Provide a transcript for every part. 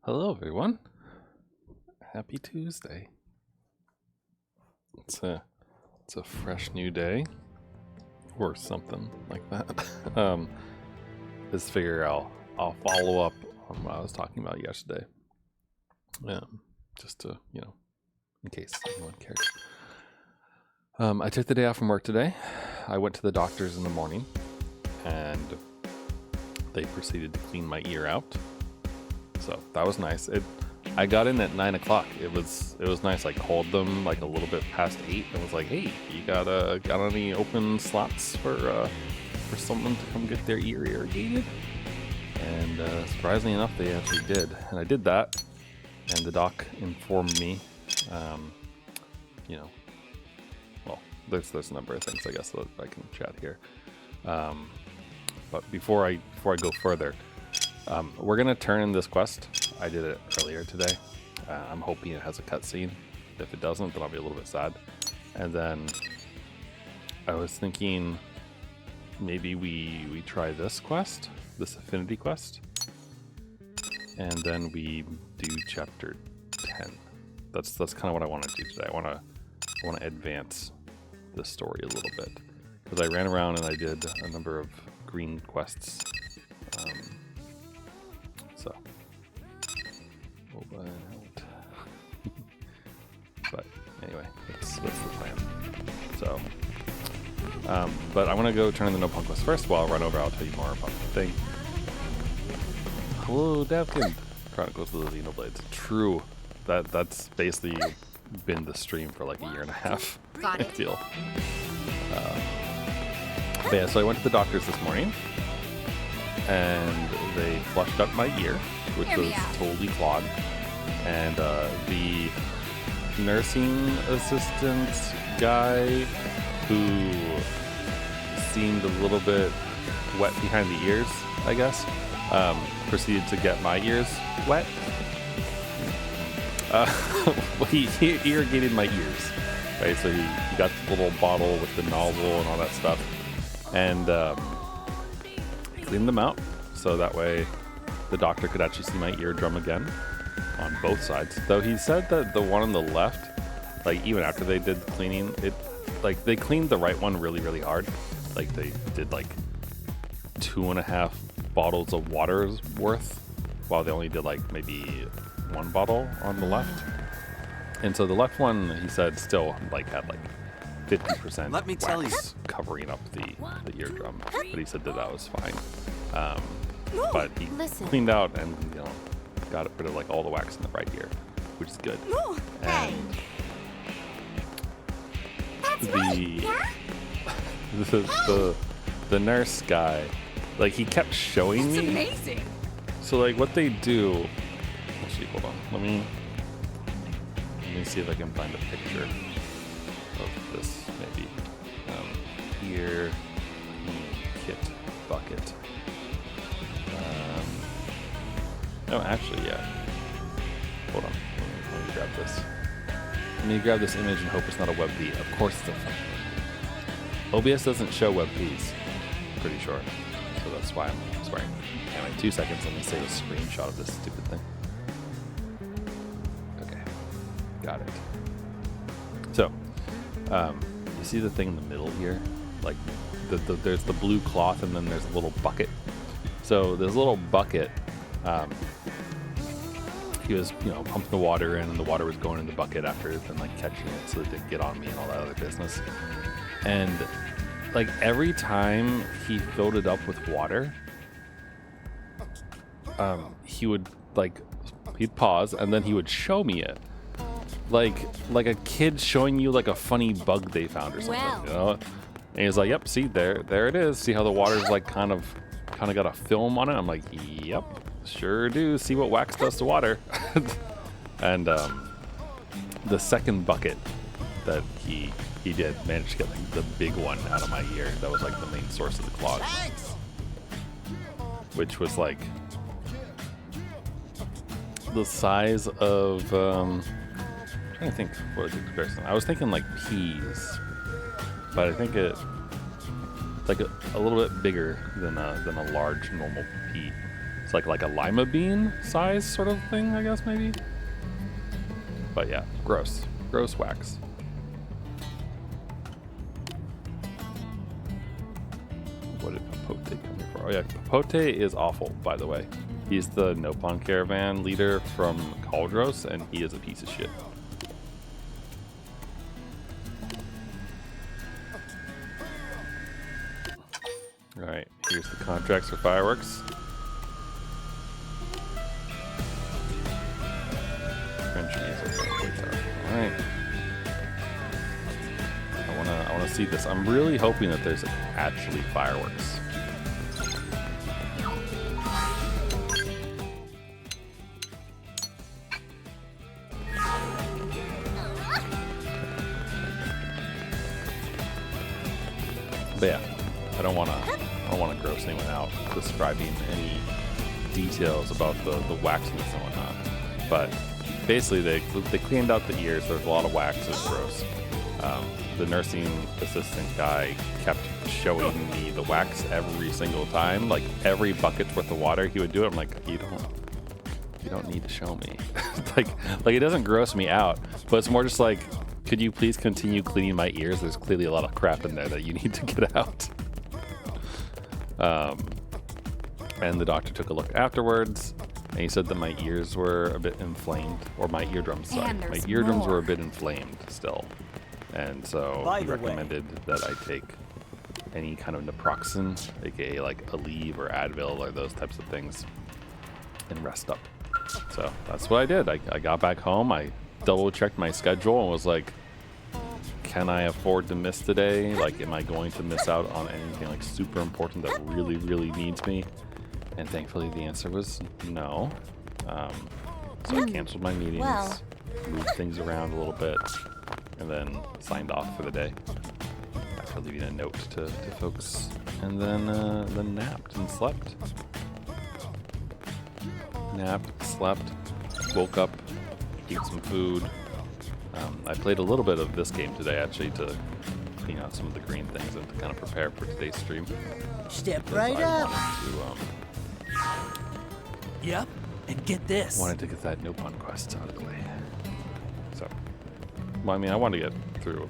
Hello, everyone. Happy Tuesday. It's a fresh new day, or something like that. Just figure I'll follow up on what I was talking about yesterday. Just to in case anyone cares. I took the day off from work today. I went to the doctor's in the morning, and they proceeded to clean my ear out. So that was nice. I got in at 9 o'clock. It was nice. I called them like a little bit past 8 and was like, "Hey, you got any open slots for someone to come get their ear irrigated?" And surprisingly enough, they actually did. And I did that. And the doc informed me, well, there's a number of things I guess that I can chat here. But before I go further. We're gonna turn in this quest. I did it earlier today. I'm hoping it has a cutscene. If it doesn't, then I'll be a little bit sad. And then I was thinking maybe we try this quest, this affinity quest, and then we do chapter 10. That's kind of what I want to do today. I want to advance the story a little bit because I ran around and I did a number of green quests. But anyway, that's the plan. So, but I want to go turn in the nopon quest first. While I run over, I'll tell you more about the thing. Hello, Davkin. Chronicles of the Xenoblade. True. That's basically been the stream for like a year and a half. Got it. I feel. But yeah, so I went to the doctor's this morning, and they flushed up my ear, which was totally clogged. And the nursing assistant guy, who seemed a little bit wet behind the ears, I guess, proceeded to get my ears wet. He irrigated my ears, right? So he got the little bottle with the nozzle and all that stuff, and cleaned them out, so that way the doctor could actually see my eardrum again on both sides. Though he said that the one on the left, like even after they did the cleaning, they cleaned the right one really, really hard. Like they did like 2.5 bottles of water's worth, while they only did like maybe 1 bottle on the left. And so the left one, he said, still like had like 50% Let me tell you, covering up the eardrum, but he said that was fine. But he cleaned out and got rid of like all the wax in the right ear, which is good. And the nurse guy, like he kept showing me. Amazing. So like what they do. Actually, hold on. Let me see if I can find a picture of this maybe. Here, kit bucket. No, actually, yeah. Hold on. Let me grab this. Let me grab this image and hope it's not a WebP. Of course it's a OBS doesn't show WebPs. Pretty sure. So that's why I'm swearing. Anyway, 2 seconds. Let me save a screenshot of this stupid thing. Okay. Got it. So, you see the thing in the middle here? Like, there's the blue cloth and then there's a little bucket. So, this little bucket, he was, pumping the water in, and the water was going in the bucket after then like catching it so it didn't get on me and all that other business. And like every time he filled it up with water, he would he'd pause and then he would show me it. Like a kid showing you like a funny bug they found or something, And he's like, "Yep, see there it is. See how the water's like kind of got a film on it?" I'm like, "Yep. Sure do. See what wax does to water." And the second bucket that he did manage to get like the big one out of my ear. That was like the main source of the clog, which was like the size of I'm trying to think what a good comparison. I was thinking like peas, but I think it like a little bit bigger than a large normal pea. It's like a lima bean size sort of thing, I guess, maybe. But yeah, gross. Gross wax. What did Papote come here for? Oh yeah, Papote is awful, by the way. He's the Nopon caravan leader from Caldros, and he is a piece of shit. Alright, here's the contracts for fireworks. Alright. I wanna see this. I'm really hoping that there's actually fireworks. But yeah, I don't wanna gross anyone out describing any details about the waxiness and whatnot. But basically, they cleaned out the ears. There's a lot of wax. It's gross. The nursing assistant guy kept showing me the wax every single time. Like every bucket's worth of water, he would do it. I'm like, you don't need to show me. like it doesn't gross me out, but it's more just like, could you please continue cleaning my ears? There's clearly a lot of crap in there that you need to get out. And the doctor took a look afterwards, and he said that my ears were a bit inflamed, or my eardrums, sorry. My eardrums were a bit inflamed still. And so he recommended that I take any kind of naproxen, aka like Aleve or Advil or those types of things, and rest up. So that's what I did. I got back home, I double checked my schedule and was like, can I afford to miss today? Like, am I going to miss out on anything like super important that really, really needs me? And thankfully the answer was no. So I canceled my meetings, moved things around a little bit, and then signed off for the day after leaving a note to folks, and then napped and slept. Napped, slept, woke up, ate some food. I played a little bit of this game today actually to clean out some of the green things and to kind of prepare for today's stream. Step right up. Yep, and get this. Wanted to get that nopon quest out of the way. So, well, I mean, I wanted to get through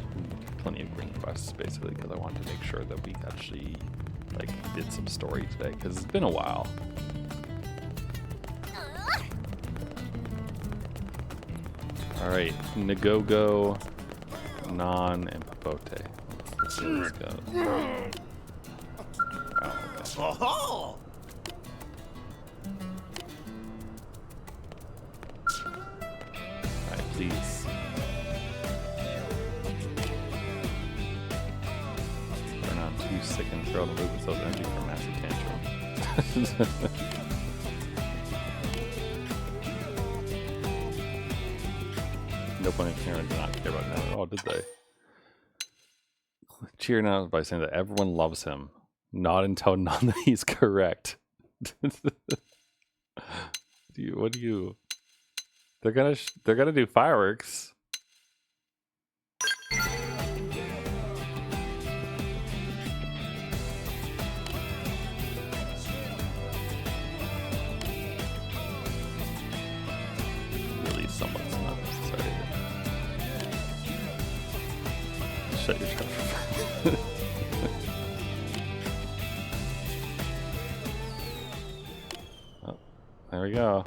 plenty of green quests basically because I wanted to make sure that we actually like did some story today because it's been a while. All right, Nagogo, Non, and Papote. Let's see how this goes. Oh, okay. Oh! Alright, please. Turn on 2 sick and throw to move themselves energy for massive tantrum. Nopon and Karen did not care about that at all, did they? Cheer now by saying that everyone loves him. Not until none that he's correct. What do you? They're gonna do fireworks. Really, someone's not necessary. Shut your trap. Oh, there we go.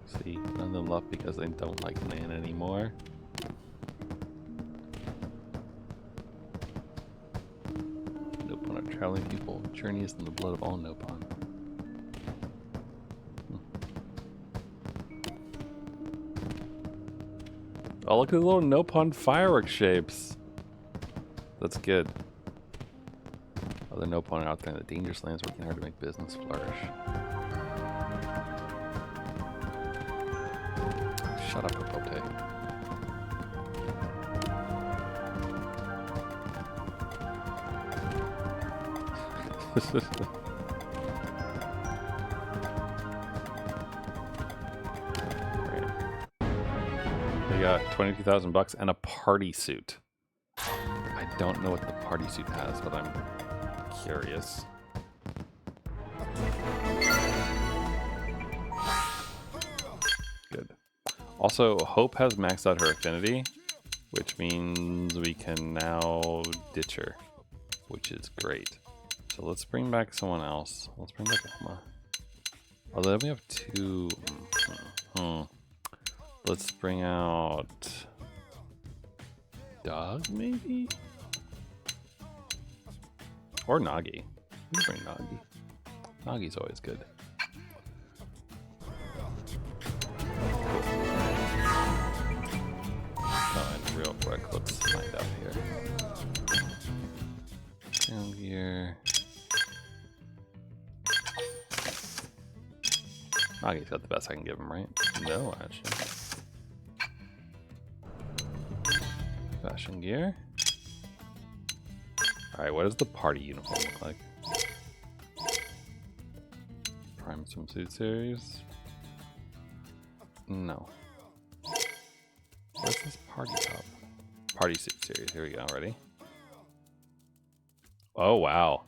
See, none of them left because they don't like Nan anymore. Nopon are traveling people. Journey is in the blood of all Nopon. Oh, look at the little Nopon firework shapes. That's good. Other Nopon are out there in the dangerous lands working hard to make business flourish. Shut up, Papote. Right. We got 22,000 bucks and a party suit. I don't know what the party suit has, but I'm curious. Good. Also, Hope has maxed out her affinity, which means we can now ditch her, which is great. So let's bring back someone else. Let's bring back Emma. Although we have two. Let's bring out Doug, maybe? Or Nagi. We can bring Nagi. Nagi's always good. Oh, and real quick, let's find out here. Down here. Nagi's got the best I can give him, right? No, actually. Fashion gear. Alright, what does the party uniform look like? Prime swimsuit series? No. What's this party top? Party suit series. Here we go. Ready? Oh wow.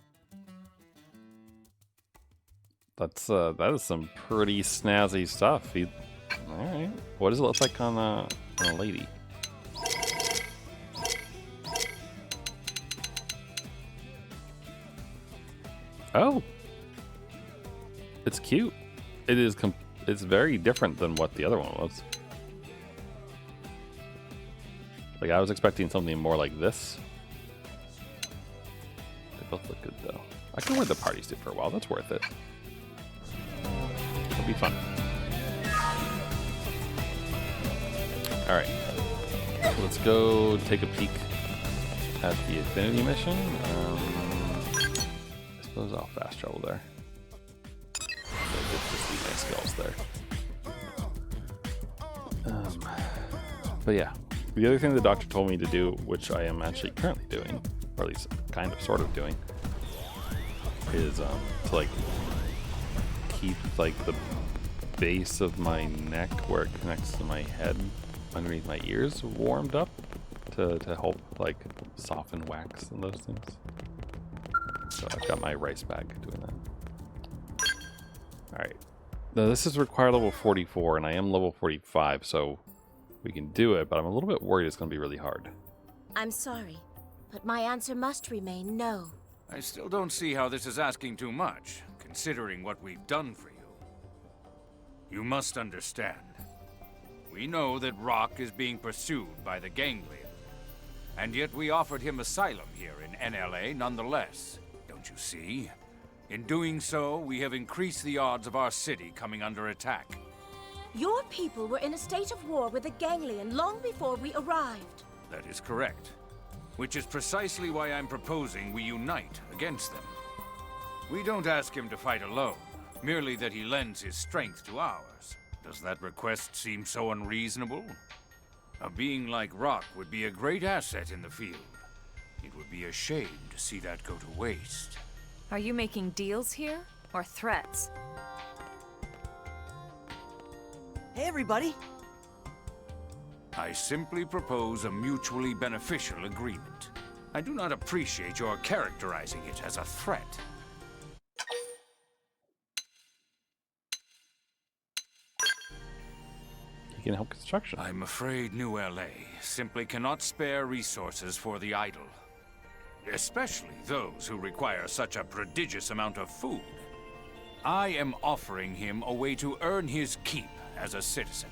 That is some pretty snazzy stuff. Alright. What does it look like on a lady? Oh, it's cute. It is. It's very different than what the other one was. Like I was expecting something more like this. They both look good though. I can wear the party suit for a while. That's worth it. It'll be fun. All right, let's go take a peek at the affinity mission. I suppose I'll fast travel there. Just see my skills there. But yeah, the other thing the doctor told me to do, which I am actually currently doing, or at least kind of sort of doing, is to like keep like the base of my neck where it connects to my head underneath my ears warmed up to help like soften wax and those things. So I've got my rice bag doing that. Alright. Now this is required level 44 and I am level 45, so we can do it, but I'm a little bit worried it's going to be really hard. I'm sorry, but my answer must remain no. I still don't see how this is asking too much, considering what we've done for you. You must understand. We know that Rock is being pursued by the Ganglion, and yet we offered him asylum here in NLA nonetheless. Don't you see? In doing so, we have increased the odds of our city coming under attack. Your people were in a state of war with the Ganglion long before we arrived. That is correct. Which is precisely why I'm proposing we unite against them. We don't ask him to fight alone, merely that he lends his strength to ours. Does that request seem so unreasonable? A being like Rock would be a great asset in the field. It would be a shame to see that go to waste. Are you making deals here, or threats? Hey, everybody. I simply propose a mutually beneficial agreement. I do not appreciate your characterizing it as a threat. You can help construction. I'm afraid New LA simply cannot spare resources for the idle. Especially those who require such a prodigious amount of food. I am offering him a way to earn his keep as a citizen.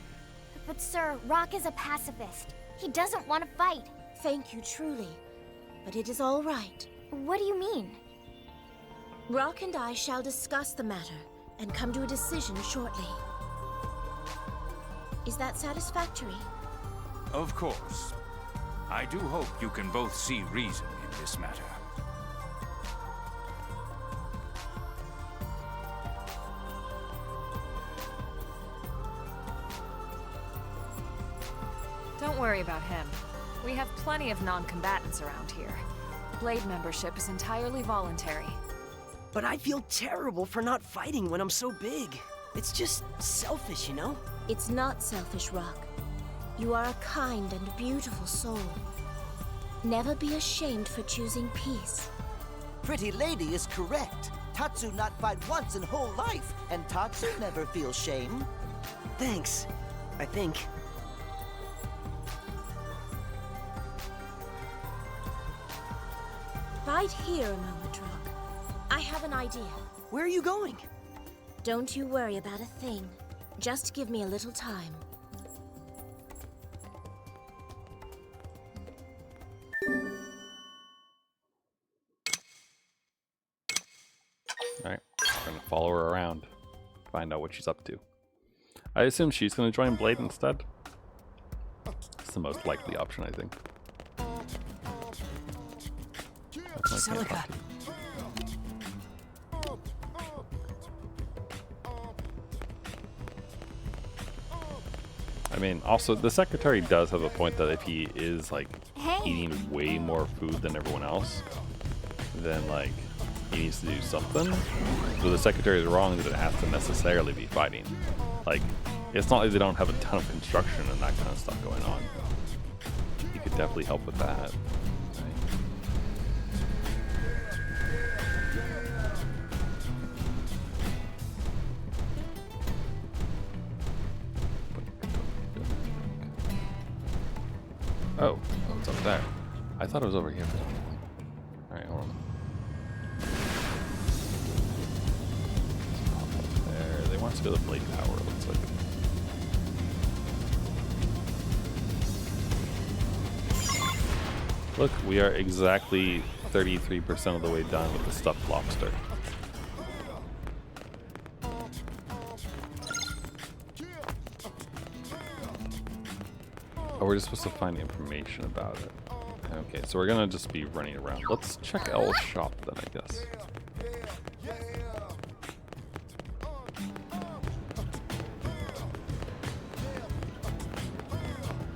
But sir, Rock is a pacifist. He doesn't want to fight. Thank you truly, but it is all right. What do you mean? Rock and I shall discuss the matter and come to a decision shortly. Is that satisfactory? Of course. I do hope you can both see reason in this matter. Don't worry about him. We have plenty of non-combatants around here. Blade membership is entirely voluntary. But I feel terrible for not fighting when I'm so big. It's just selfish, you know? It's not selfish, Rock. You are a kind and beautiful soul. Never be ashamed for choosing peace. Pretty lady is correct. Tatsu not fight once in whole life, and Tatsu never feels shame. Thanks, I think. Bide here a moment, Rock. I have an idea. Where are you going? Don't you worry about a thing. Just give me a little time. Alright, we're gonna follow her around. Find out what she's up to. I assume she's gonna join Blade instead. It's the most likely option, I think. Celica. I mean, also, the secretary does have a point that if he is, like, eating way more food than everyone else, then, like, he needs to do something. So the secretary is wrong that it has to necessarily be fighting. Like, it's not like they don't have a ton of construction and that kind of stuff going on. He could definitely help with that. Oh, it's up there. I thought it was over here. Alright, hold on. There, they want us to go to the Blade Tower, it looks like. Look, we are exactly 33% of the way done with the stuffed lobster. Oh, we're just supposed to find information about it. Okay, so we're gonna just be running around. Let's check L's shop then, I guess.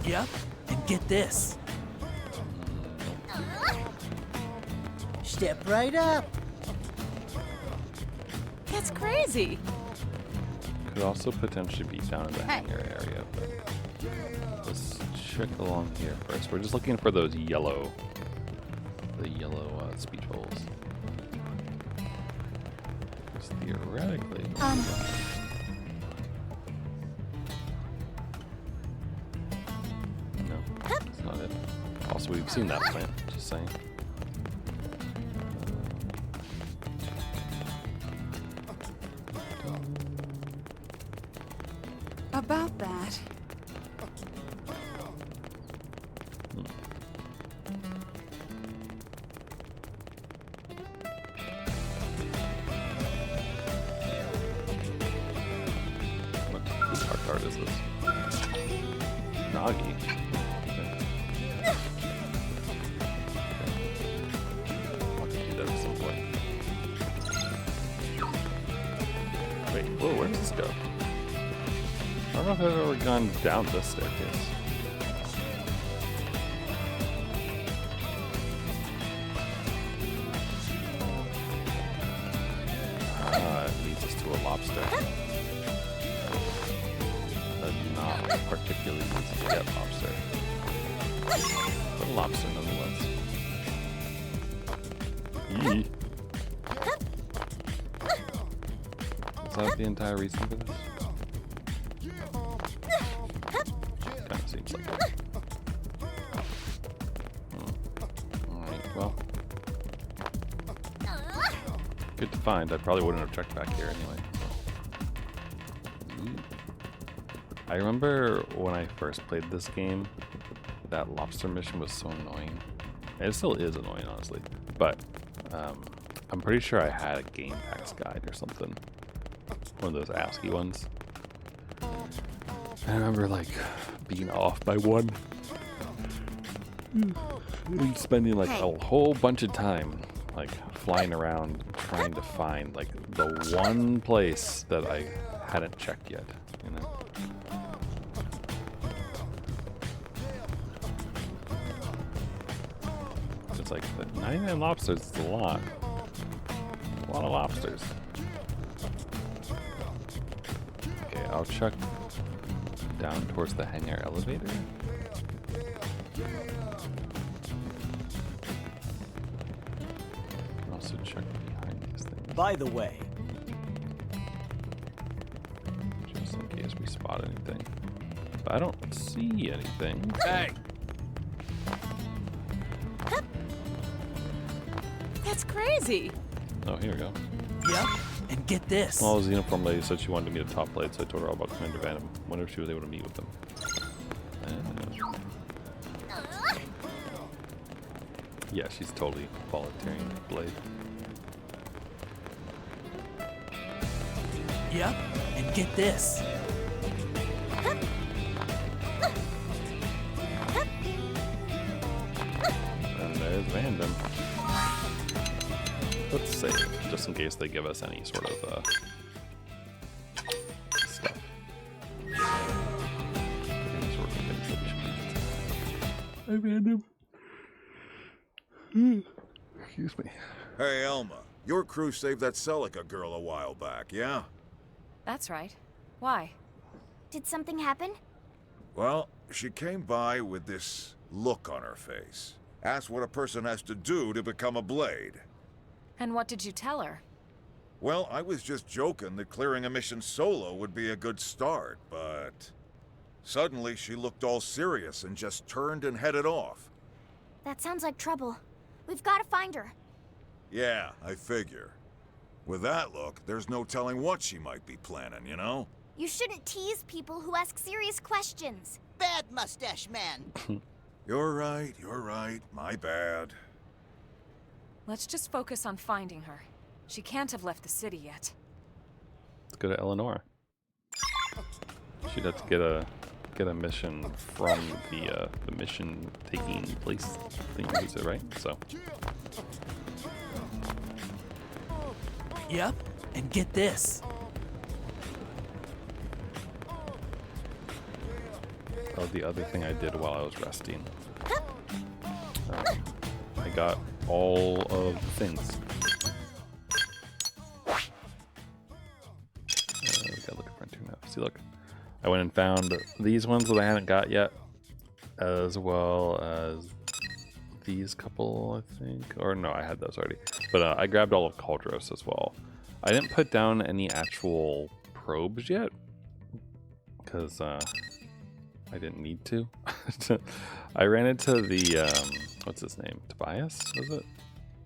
Yep, and get this. Step right up. That's crazy. Could also potentially be down in the hangar area, but let's check along here first. We're just looking for those yellow, speech bowls. Just theoretically. No, that's not it. Also, we've seen that plant. Just saying. About that. Whose art card is this? Nagi. I'll do that at some point. Wait, whoa, where does this go? I don't know if I've ever gone down this staircase. It leads us to a lobster. But not particularly easy to get lobster. But a lobster nonetheless. Yee. Is that the entire reason for this? Kind of seems like it. Alright, well. Good to find. I probably wouldn't have checked back here anyway. I remember when I first played this game, that lobster mission was so annoying. And it still is annoying, honestly. But I'm pretty sure I had a game packs guide or something. One of those ASCII ones. I remember like being off by one. And spending like a whole bunch of time like flying around trying to find like the one place that I hadn't checked yet, you know? It's like, but 99 lobsters is a lot. A lot of lobsters. Okay, I'll check Down towards the hangar elevator. Also check behind these things. By the way, Just in case we spot anything. But I don't see anything. Hey! That's crazy. Oh, here we go. yep, and get this. Well, the uniform lady said she wanted to meet a top blade, so I told her all about Commander Venom. Wonder if she was able to meet with them. Yeah, she's totally volunteering blade. Yep, and get this. And there's Random. Let's save, just in case they give us any sort of stuff. Any sort of things that we should need. Hi, Random. Excuse me. Hey, Elma. Your crew saved that Celica girl a while back, yeah? That's right. Why? Did something happen? Well, she came by with this look on her face. Asked what a person has to do to become a blade. And what did you tell her? Well, I was just joking that clearing a mission solo would be a good start, but... Suddenly, she looked all serious and just turned and headed off. That sounds like trouble. We've got to find her. Yeah, I figure. With that look, there's no telling what she might be planning, you know? You shouldn't tease people who ask serious questions. Bad mustache man. You're right. My bad. Let's just focus on finding her. She can't have left the city yet. Let's go to Eleanor. She'd have to get a mission from the mission taking place thing, is it right? So. Yep, and get this. Oh, the other thing I did while I was resting. I got all of the things. We gotta look at Frontier now. See, look. I went and found these ones that I hadn't got yet, as well as these couple, I think. Or no, I had those already. But I grabbed all of Cauldros as well. I didn't put down any actual probes yet, because I didn't need to. I ran into the, what's his name? Tobias, was it?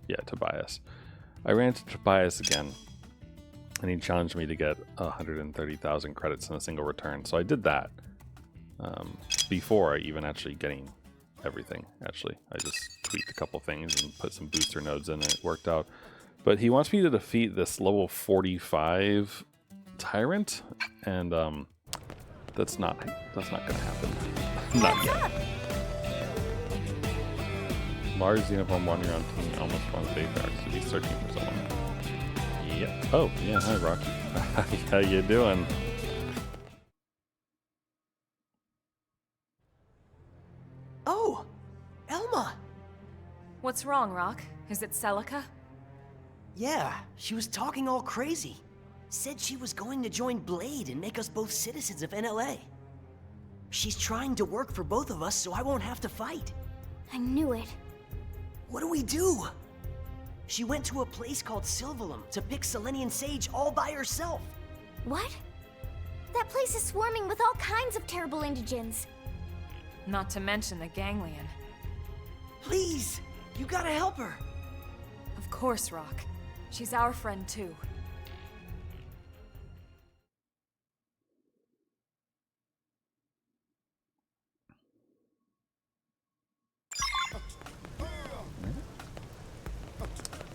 Yeah, Tobias. I ran into Tobias again, and he challenged me to get 130,000 credits in a single return. So I did that before I even actually getting everything, actually. I just tweaked a couple things and put some booster nodes in, and it worked out. But he wants me to defeat this level 45 tyrant, and that's not gonna happen. Not yet. Large uniform wandering around team almost wants Bay Barracks. So he's searching for someone. Yep. Oh, yeah, hi Rock. How you doing? Oh, Elma. What's wrong, Rock? Is it Celica? Yeah, she was talking all crazy. Said she was going to join Blade and make us both citizens of NLA. She's trying to work for both of us so I won't have to fight. I knew it. What do we do? She went to a place called Sylvallum to pick Selenian sage all by herself. What? That place is swarming with all kinds of terrible indigents. Not to mention the ganglion. Please, you gotta help her. Of course, Rock. She's our friend too.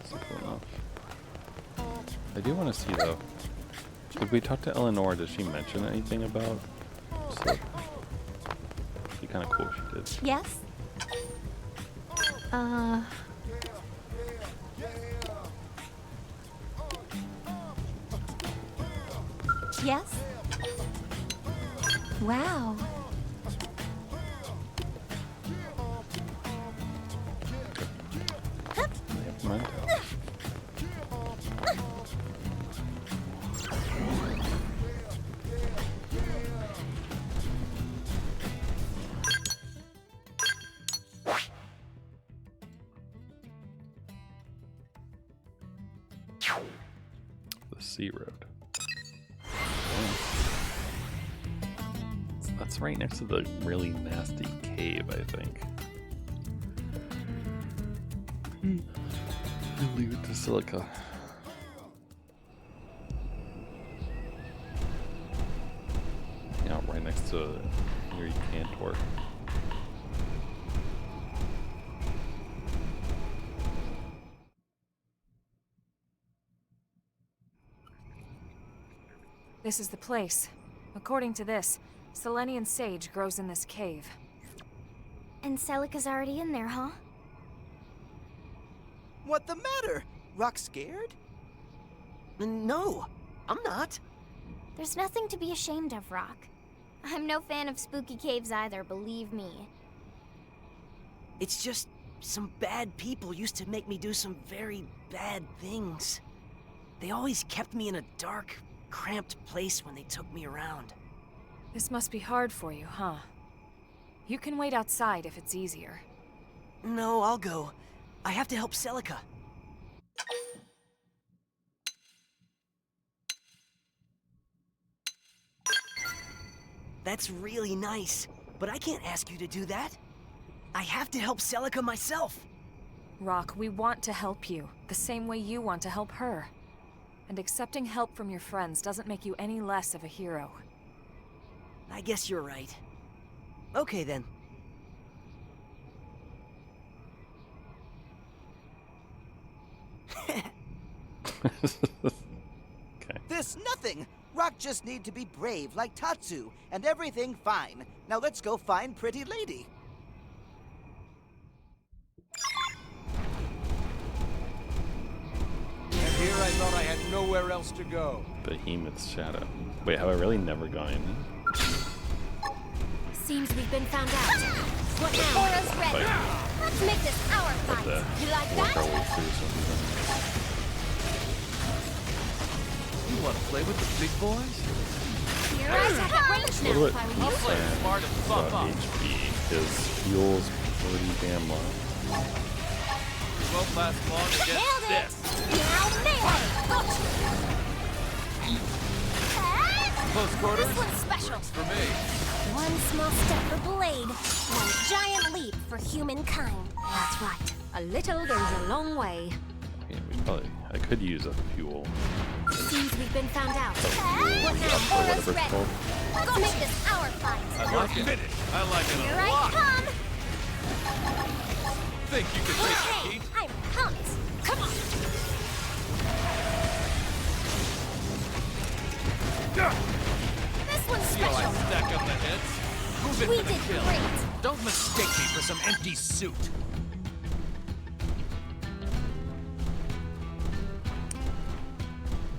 Simple enough. I do want to see though. Did we talk to Eleanor? Did she mention anything about Slip? It'd be kind of cool if she did. Yes? Yes? Wow. Never mind. Sea Road. So that's right next to the really nasty cave, I think. I'll leave it to Celica. Yeah, right next to Yuri Cantor. This is the place. According to this, Selenian sage grows in this cave. And Celica's already in there, huh? What the matter? Rock scared? No, I'm not. There's nothing to be ashamed of, Rock. I'm no fan of spooky caves either, believe me. It's just some bad people used to make me do some very bad things. They always kept me in a dark, cramped place when they took me around. This must be hard for you, huh? You can wait outside if it's easier. No, I'll go. I have to help Celica. That's really nice, but I can't ask you to do that. I have to help Celica myself. Rock, we want to help you, the same way you want to help her. And accepting help from your friends doesn't make you any less of a hero. I guess you're right. Okay then. Okay. This nothing! Rock just need to be brave like Tatsu, and everything fine. Now let's go find Pretty Lady. And here I thought I had nowhere else to go. Behemoth's Shadow. Wait, have I really never gone in? Seems we've been found out. What now? Aura's ready. Let's make this our fight. You like Work our that? way through something. You want to play with the big boys? Your eyes have that range A now, little if I bit were you. play smart and buff about up. HP. His heal's pretty damn low. Won't last long against Nailed it! this. Now melee! Gotcha! Close quarters? This one's special. Works for me. One small step for Blade, one giant leap for humankind. That's right. A little goes a long way. Yeah, I could use a fuel. Seems we've been found out. Fuel What up now? or Aura's whatever it's ready. called. Let's make this our fight. I like it. I like it Here a I lot. come. Think you can take the Okay, heat? I'm pumped. Come on. This one's See how I special. stack up the heads? Move it We for the did kill. great. Don't mistake me for some empty suit.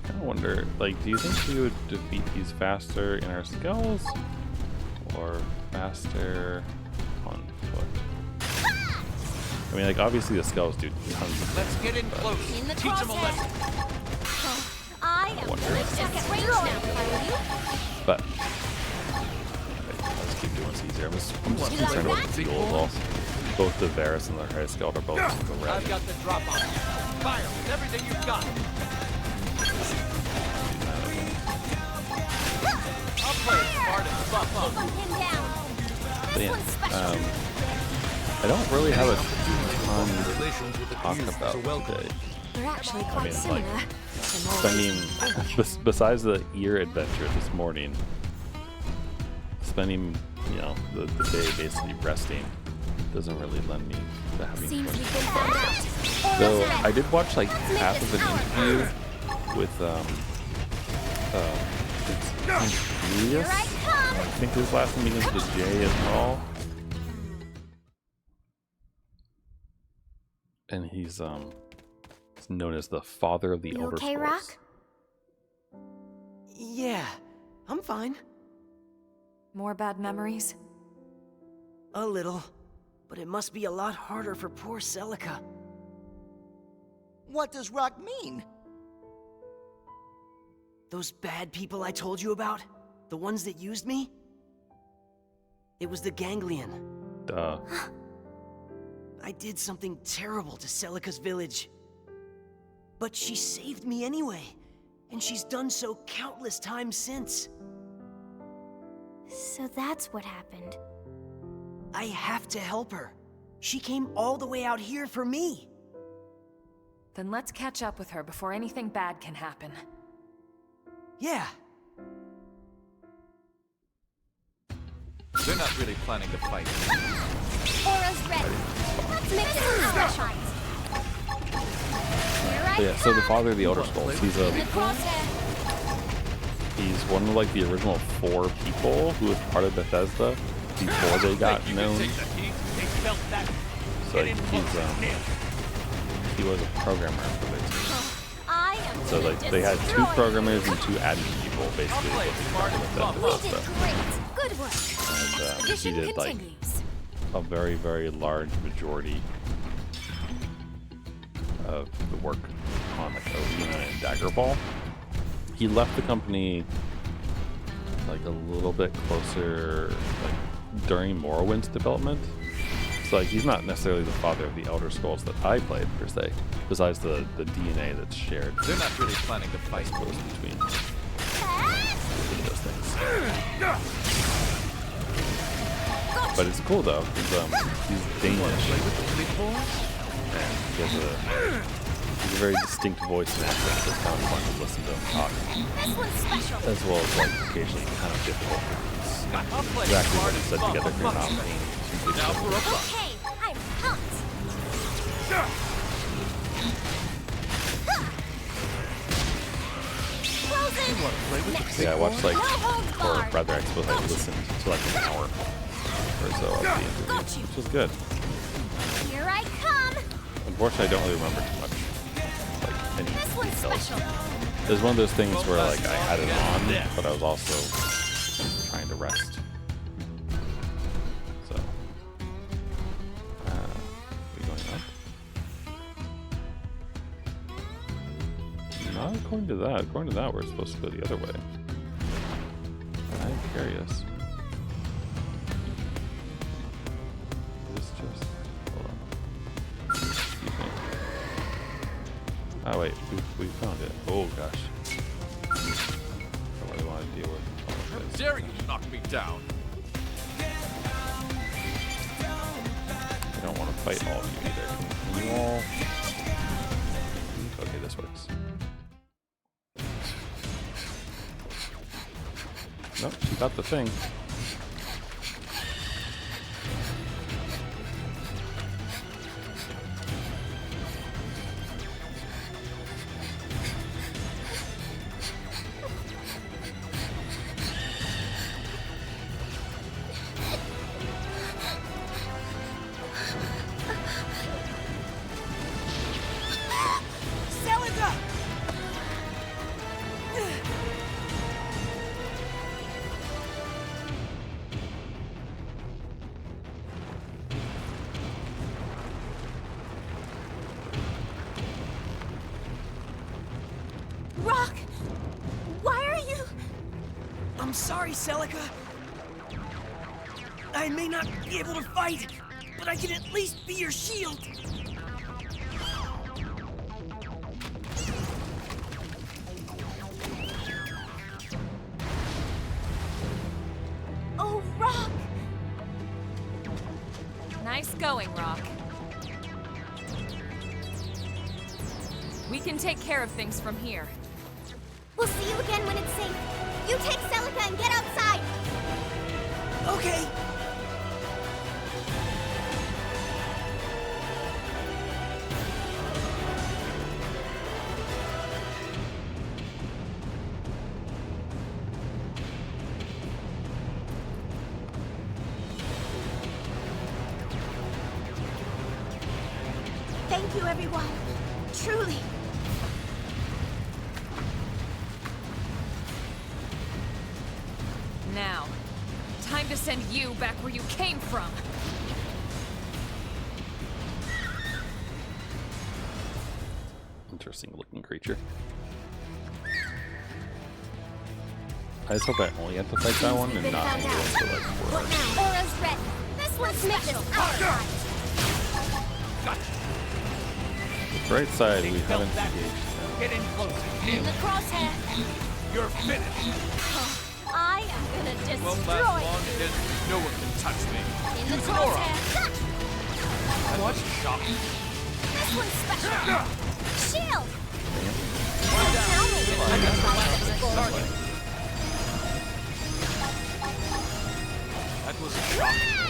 I wonder, like, do you think we would defeat these faster in our skulls? Or faster on foot? I mean, like, obviously the skulls do tons of Let's get in close. In the Teach them a lesson. I am wonder. really stuck at range now, if I were you. But let's keep doing these here. I'm just concerned about the fuel also. Both the Varus and the High Skull are both the red. I've got the drop on you. Fire with everything you've got. I'll play it smart and buff up. Keep him pinned down. But This yeah, one's special. I don't really have a ton to talk about today. We're actually I quite mean, similar. like, spending, besides the ear adventure this morning, spending, you know, the day basically resting doesn't really lend me to having too Seems much we've been fun. found out. So Aura's ready. I did watch like Let's make half this of an our interview fight. with it's Julius. Here I come. I think his last name begins with J as well. And he's known as the father of the You Elder okay, Scrolls. Rock? Yeah, I'm fine. More bad memories? A little. But it must be a lot harder for poor Celica. What does Rock mean? Those bad people I told you about? The ones that used me? It was the Ganglion. Duh. I did something terrible to Celica's village. But she saved me anyway. And she's done so countless times since. So that's what happened. I have to help her. She came all the way out here for me. Then let's catch up with her before anything bad can happen. Yeah. They're not really planning to fight. Aura's ready. Let's make this our shot. Here I But yeah, so the come. father of the Elder Scrolls, he's In the crosshair. one of like the original 4 people who was part of Bethesda before they got known. So like, he was a programmer for their team. I am So like they had 2 programmers and 2 admin people basically. We did great. Good work. And he Tradition did like continues. a very, very large majority of the work on like Arena and Daggerball. He left the company like a little bit closer, like during Morrowind's development. So like he's not necessarily the father of the Elder Scrolls that I played per se, besides the DNA that's shared. They're not really planning to fight. Between those things. But it's cool though, because he's Danish. And he has a very distinct voice and accent, so it's kind of fun to listen to him talk. This one's special. As well as like occasionally kind of difficult. It's exactly what he said together for your mouth. Okay, I'm pumped. Frozen. Yeah, I watched like, No holds or barred. rather I suppose I listened to like an hour or so of the interview, which was good. Here I come. Unfortunately, I don't really remember too much. Like any This one's details. special. It was one of those things where like I had it on, but I was also trying to rest. So, we going up? Not according to that. According to that, we're supposed to go the other way. I'm curious. Is this just? Hold on. Excuse me. Oh wait, we found it. Oh gosh. I really want to deal with all of this. Dare you knock me down? I don't want to fight all of you either. Can you all? Okay, this works. Nope, she got the thing. Celica! Rock, why are you? I'm sorry, Celica. I may not be able to fight, but I can at least be your shield. Oh, Rock. Nice going, Rock. We can take care of things from here. We'll see you again when it's safe. You take Celica and get outside. Okay. Thank you, everyone. Truly. Now, time to send you back where you came from. Interesting looking creature. I just hope I only have to fight that one and not any ones that like What were. now? Aura's ready. This one's special. The bright side, we haven't engaged now. Get in closer. In the crosshair. You're finished. I am gonna Won't destroy last long you. against no one can touch me. In the Use an aura. crosshair. That was shocking. This one's special. Shield. One down. Tell me you're I got the gonna last fight target. That was shocking.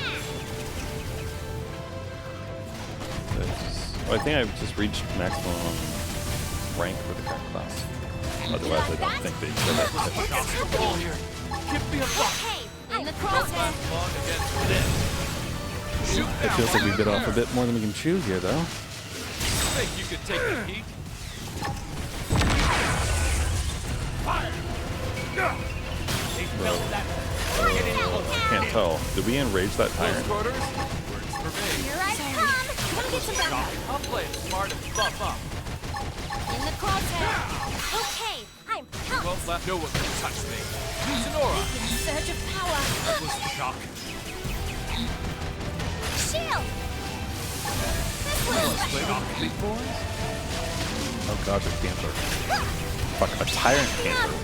I think I've just reached maximum rank for the current class. Otherwise, I don't think they should have. Shock the wall here. Give me a buck. Hey, in the Won't crosshair. last long against this. Shoot It now. feels like we bit off a bit more than we can chew here, though. Think you could take the heat? Fire. They felt that. Get in closer. Can't tell. Did we enrage that Close tyrant? quarters? Works for me. Here I come. Come get some backup. I'll play it smart and buff up. In the crosshair. Okay, I'm pumped. Won't let no one can touch me. Use an aura. In surge of power. That was shock. Shield. This one's special. Big boys? Oh god, the panther. Fuck, a tyrant panther.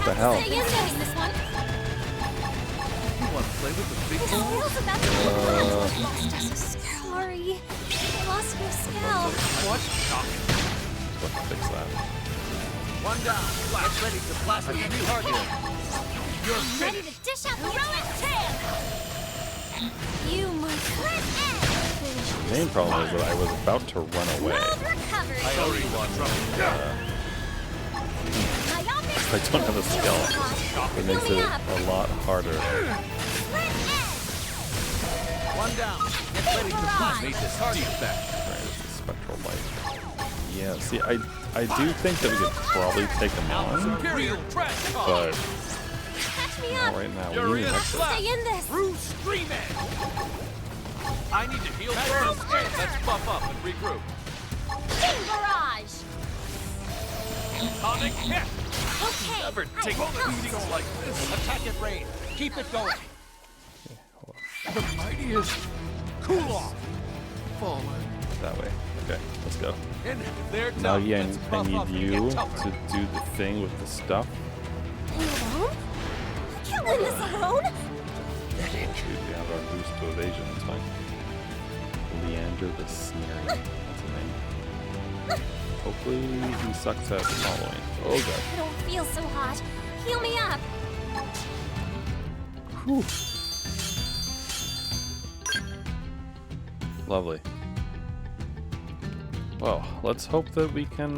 The hell? Stay in there in this one. You want to play with the big This boys? feels about to lost us a scale. Sorry. I lost your scale. What? Shocking. Let's fix that. One down. Get ready to blast a new target. You're Ready finished. to dish out heroic tail. You must finish The main problem is that I was about to run away. Smooth recovery. I owe you one from If I don't have a skill, it makes it a lot harder. One down. Get ready to blast Made this defect. Right, it's the spectral light. Yeah, see, I do think that we could probably take them on, Superior trash talk. but Catch me not up. right now. You're We need in an extra. slap. Stay in this. Bruce Streaman. I need to heal first. Let's buff up and regroup. King barrage. Sonic hit. Okay. Never I'm take pumped. beatings like this. Attack at range. Keep it going. The mightiest cool off. Forward. That way. Okay, let's go. And they're Now, tough. yeah, Let's I buff need up and you get to tougher. do the thing with the stuff. Are you alone? I can't win this alone. We have our boost to evasion. It's fine. Leander the Sneering. That's the name. Hopefully he sucks at following. Oh god. I don't feel so hot. Heal me up. Whew. Lovely. Well, let's hope that we can,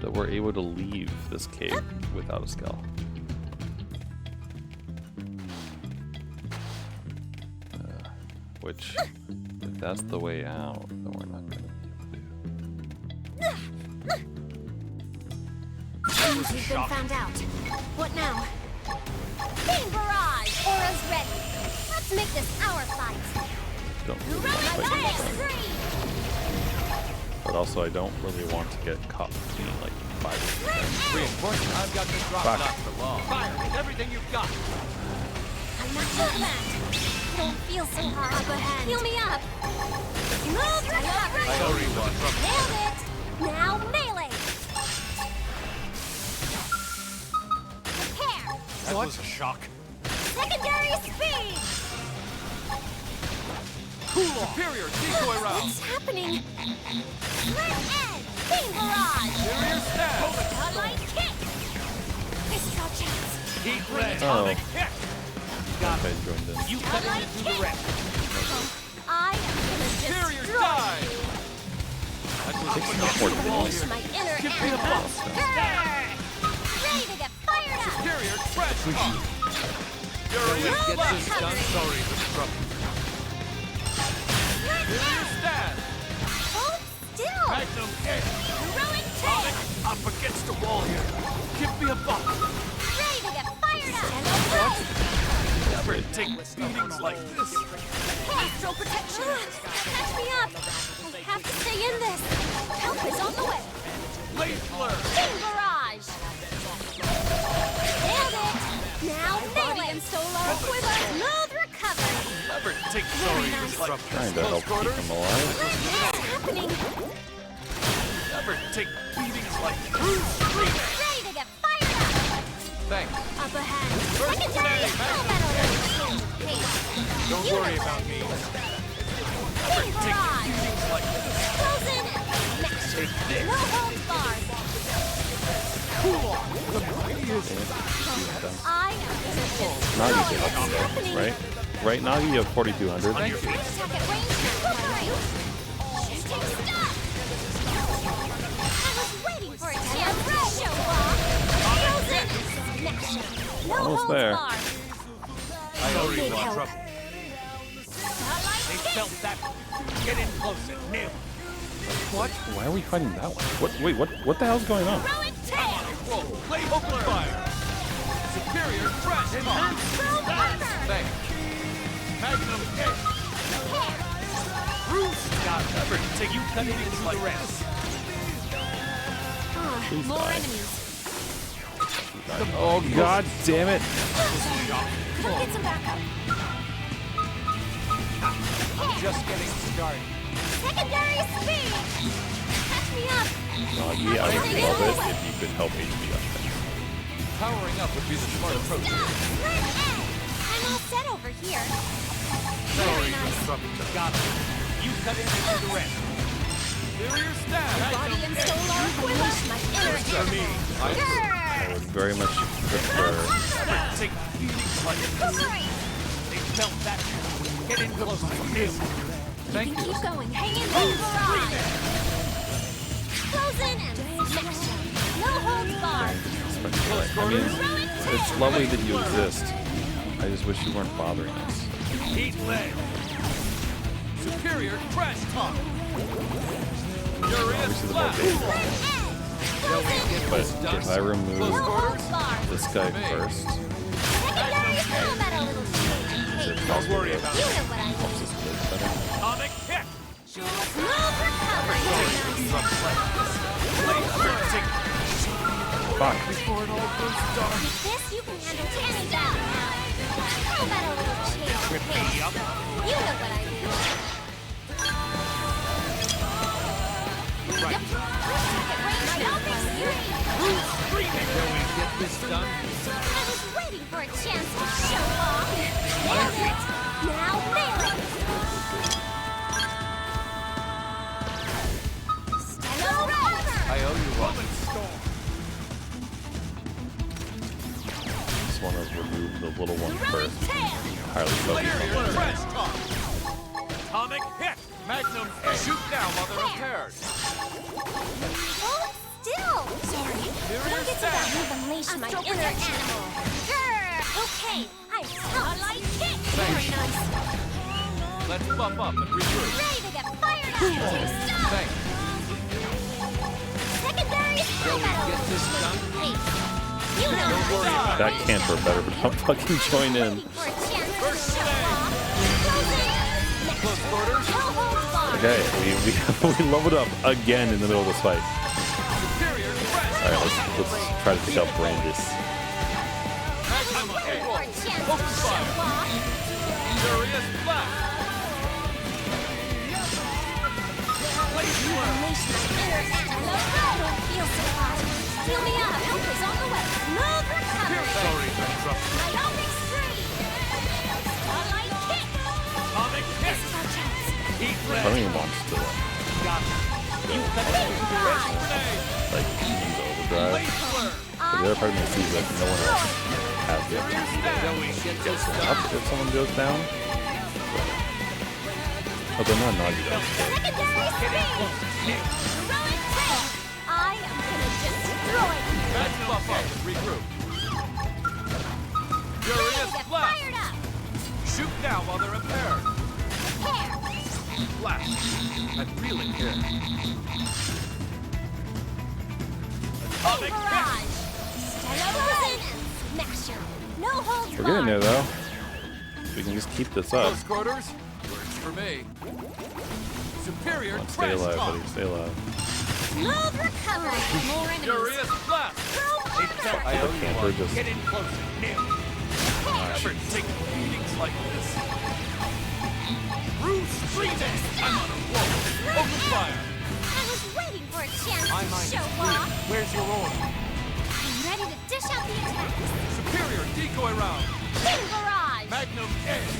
that we're able to leave this cave without a skull. Which, if that's the way out, then we're not gonna be able to. You've been found out. What now? King barrage. Aura's ready. Let's make this our fight. Don't really want to fight Heroic this thing. spree. But also, I don't really want to get caught between like 5 or 10. Reinforcement. I've got this drop Fuck. not for long. Fire with everything you've got. I'm not doing that. I don't feel so hot. Up ahead. Heal me up. Smooth recovery. I owe you one from Nailed it. Now melee. Repair. That was a shock. Secondary speed. Superior decoy round. What's happening? Red edge. Beam barrage. Superior stab. Godlike kick. Missed our chance. Heat red. Oh, Hit. okay, joined in. You cut Godlike into kick. the wreck. I am gonna Superior destroy dive. you. That was a Takes shock. some more Unleash my inner Give me a animal. bump. Ready to get fired up. Superior trash talk. You're in Get slap. this done. Sorry for the trouble. Superior stab. Hold still. Magnum hit. Heroic Sonic take. up against the wall here. Give me a bump. Ready to get fired up. Never take beatings like this. Astral protection. Catch me up. I have to stay in this. Help is on the way. Blade blur. King barrage. Nailed it. Now melee and solar with a smooth recovery. Never take sorry for the trouble. Trying to help keep him alive. What's happening? never take beatings like this. Ready to get fired up! Thanks. Up ahead. First Secondary grenade, skill Magnum. battle pace. Don't You know worry what about I me. mean. Never Big take barrage. beatings like this. Close in and smash. Take this. No holds barred. Cool. The prettiest. I am gonna Now you destroy get what's up happening. right? Right now you have 4,200. On your Attack feet. at range. Shifting stop. I was waiting for a chance to show off. Close in and smash. No Almost holds there. barred. I already Need want help. trouble. They felt that. Get in close and nail. What? Why are we fighting that one? What the hell's going on? Throw it tail. Roll. Play open fire. Superior crash talk. Throw armor. Thanks. Magnum hit. Bruce got never take you cut into the rest. Please More die. enemies. Oh god damn it! Come get some backup. Just getting started. Secondary speed. Catch me up. Nagi, I would love it if you could help HP up. Powering up would be the smart approach. Stop. Split A. I'm all set over here. Sorry to interrupt you. Got it. You cut into the rest. Superior stab. Body and soul are unleash my inner animal. I would very much prefer. Never take beatings like this. Boomerang. They felt that. Get in close and nail. Thank you. Keep going. Hang in there. Barrage. Close in and smash. No holds barred. I mean, it's lovely that you exist. I just wish you weren't bothering us. Heat leg. Superior crash talk. Furious Obviously the blast. more basic. But if I remove No holds barred. this guy first, Secondary skill battle little it stage. Don't worry probably about You it. know what I mean. helps us a bit better. Atomic hit. Smooth recovery. Disrupts like this. Never take Fuck. before it all goes dark. With this, you can handle any battle now. How about a little change of Rip me pace? up. You know what I mean. Right. Yep. Attack at range. Now makes Screaming. Can we get this done? I was waiting for a chance to show off. Nailed it. Now melee. Stellar armor. I owe you one. Just want to remove the little one Throw it first. tail. Entirely focused on Superior it. crash talk. Atomic hit. Magnum shoot down while they're repaired. Hold still. Sorry. Don't get to that move unleash my inner animal. Grr. Okay. I'm Starlight Kick. Very nice. Let's buff up and regroup. Ready to get fired up. Stop. Thanks. Secondary skill battle. Get this done. Hey. You know Don't worry what about That canter better not fucking join in. waiting for a chance to show off. Close in. Close quarters. No holds barred. Okay, we leveled up again in the middle of this fight. Superior crash. Alright, let's try to take out Brandis. Magnum hit. For a chance Open to show fire. off. Furious blast. You unleash my inner animal. Don't feel so hot. Heal me up. Help is on the way. Smooth recovery. Sorry to interrupt. Ionic stream. Starlight kick. Atomic hit. This is our chance. Heat I red. think he wants to Got it. You cut Big into the rest. barrage. Grenade. like use overdrive. Blade flare. But the other part of me sees that no one else has it. Furious stab. Shall we get this Up done? if someone goes down. Oh, they're not Nagi though. Secondary speed. Throw it tail. I am gonna destroy you. Let's buff up and regroup. Furious Get blast. fired up. Shoot now while they're repaired. Hair. Blast. I'm really here. Atomic hit. Barrage. Stellar in and smasher. No holds We're getting there barred. though. We can just keep this up. Close quarters. Works for me. Superior Come on, stay crash alive, talk. buddy. Stay alive. Smooth recovery. More enemies. Furious blast. Throw They felt armor. I owe you Camper one. just- Get in close and nail it. Never take beatings like this. Bruce screaming. I'm on a roll. Open fire. I was waiting for a chance to My to mind show is clear. off. Where's your order? I'm ready to dish out the attacks. Superior decoy round. Big barrage. Magnum edge.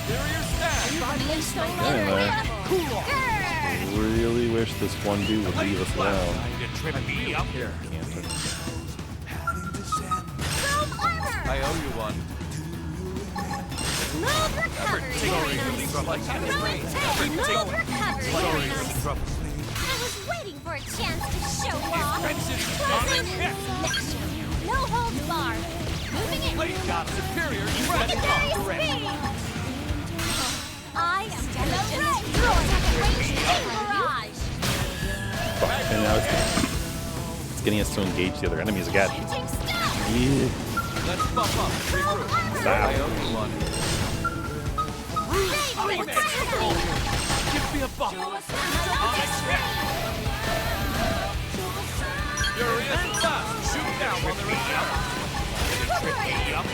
Superior stand. Unleash the Yeah, inner man. animal. Cool off. Grr. Really wish this one dude would leave us alone. Trying to trip me up here. Chrome armor. I owe you one. Smooth recovery. Very nice. Throw and tail. Smooth recovery. Very nice. I was waiting for a chance to show off. Close in. Next show. No holds barred. Moving in. Blade got superior strength Secondary off the range. speed. I am gonna destroy the range barrage. And now it's getting us to engage the other enemies again. Shooting star. Yeah. Let's buff up. Chrome Regroup. armor. I owe you one. Raid what's happening? Give me a buff. Furious blast. Shoot down while they're in up. Trip me up.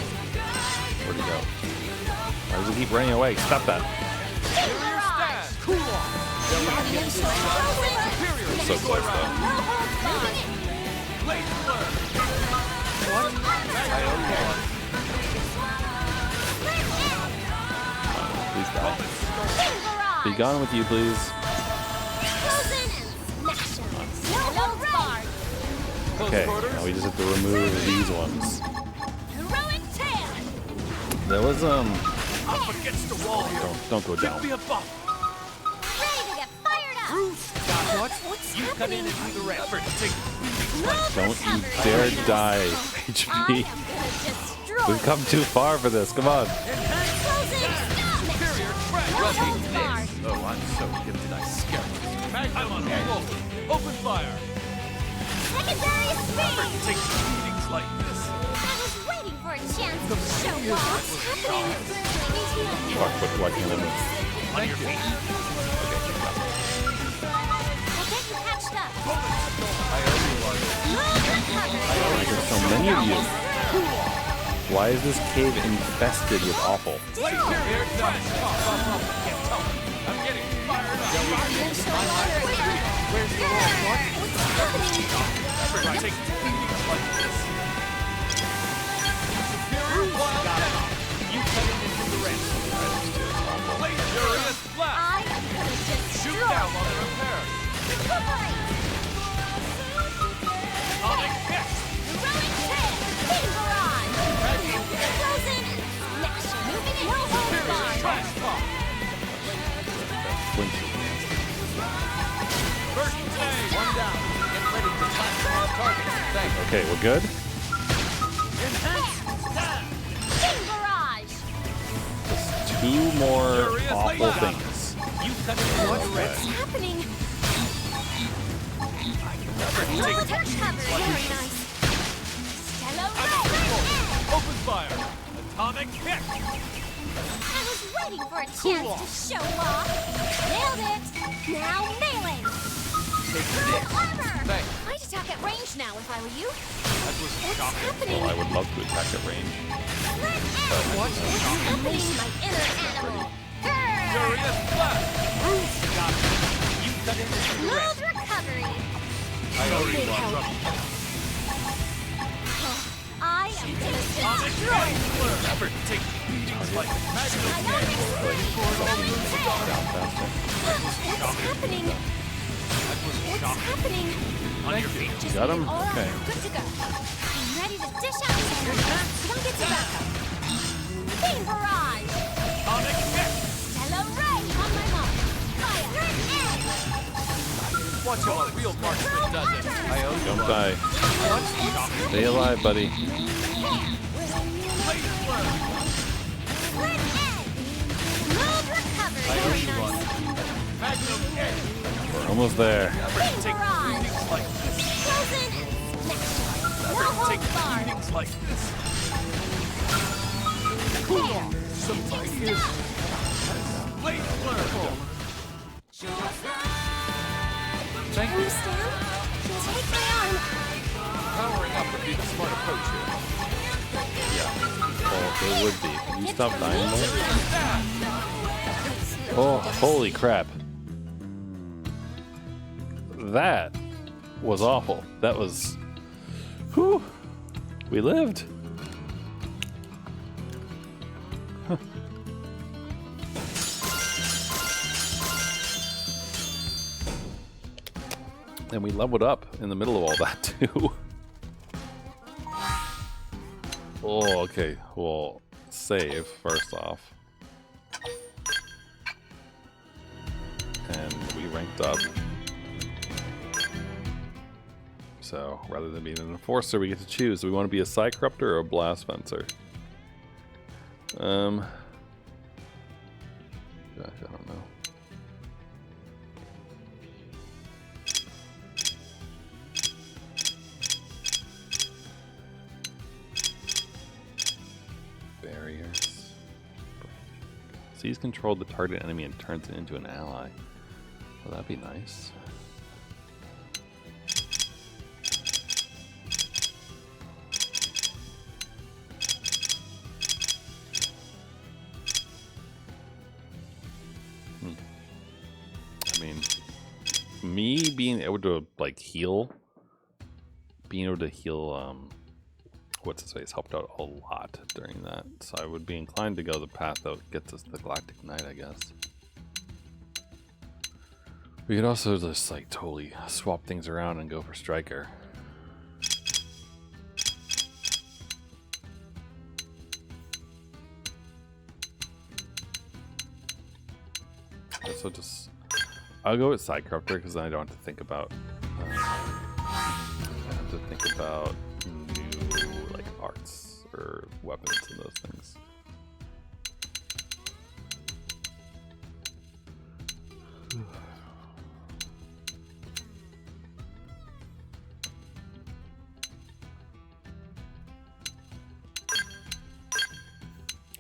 Where'd he go? Why does he keep running away? Stop that. Superior stand. Cool off. Superior So decoy close, round. No holds barred. Blade blur. I owe you one. Please die. Big barrage. Be gone with you, please. Close in and next show. No holds barred. Okay, now we just have to remove these ones. Heroic tail. There was Up against the wall here. Don't go Give me down. a buff. Ready to get fired up. Bruce. Got what? What's You cut in happening? and do the rest. Take Smooth Don't you recovery. dare Very die, nice. I HP. am gonna destroy. We've come too far for this. Come on. Close in. Stop. superior strength. No holds barred. Oh, I'm so gifted I scare you. Magnum on full. Open fire. Secondary speed. Take beatings like this. I was waiting for a chance to show off. What's happening? Fuck, why can't I move? On your feet. I'll get you patched up. I owe you one. There's so many of you. Why is this cave infested with awful? Right here, here it comes. Can't tell me. I'm getting fired up. Where's your roll? Everyone take beatings like this. Superior wild down. You cut it into the rest. Blade furious blast. I am gonna Shoot destroy. down while they're repaired. Recuperate. Atomic hit. Heroic tail. Big barrage. Close in. Smash. Moving in. No holds Superior barred. trash talk. Flinch. First play. One down. Get ready to blast those targets. Thanks. Okay, we're good. Big barrage. Just two more Furious awful blast. things. You cut it into the What's rest. happening? Take Roll recovery. Very nice. Hello, Ray. Open fire. Atomic hit. I was waiting for a chance to show off. Nailed it. Now melee. Take Full this. armor. Thanks. I'd attack at range now if I were you. That was What's shocking. happening? Well, I would love to attack at range. What's happening? My inner animal. Grr. Furious blast. Bruce got it. You cut it into the rest. Smooth recovery. I owe you Big one. help. I am gonna Atomic destroy. blur. Never take beatings like Magnum Ionic hit. speed. Heroic tail. Down faster. What's happening? That was What's shocking. happening? On your feet. Just Got need him? an aura. Okay. Good to go. I'm ready to dish out the energy. Don't get tobacco. Beam barrage. Atomic hit. Hello, Ray. On my mark. Fire. Red egg. Watch how a real marksman does it. I owe you Don't one. die. Stay alive, buddy. Blade blur. Red egg. Smooth recovery. I owe Very you nice. one. Magnum hit. We're almost there. Beam Take barrage. beatings like this. Frozen. Next shot. No Take holds barred. beatings like this. There. Some ideas. Blade blur. Thank you. Understand? Take my arm. Powering up would be the smart approach here. Oh, it would be. Can you Get stop to dying me. though? Oh, holy crap. That was awful. That was, whew, we lived. Huh. And we leveled up in the middle of all that too. Oh, okay. Well, save first off. And we ranked up. So, rather than being an enforcer, we get to choose. Do we want to be a Psy Corruptor or a Blast Fencer? Gosh, I don't know. Barriers. Seize control of the target enemy and turns it into an ally. Well, that'd be nice. I mean, me being able to like heal, what's his face, helped out a lot during that. So I would be inclined to go the path that gets us the Galactic Knight, I guess. We could also just like totally swap things around and go for Striker. So just, I'll go with Psy Corruptor because then I don't have to think about, new like arts or weapons and those things.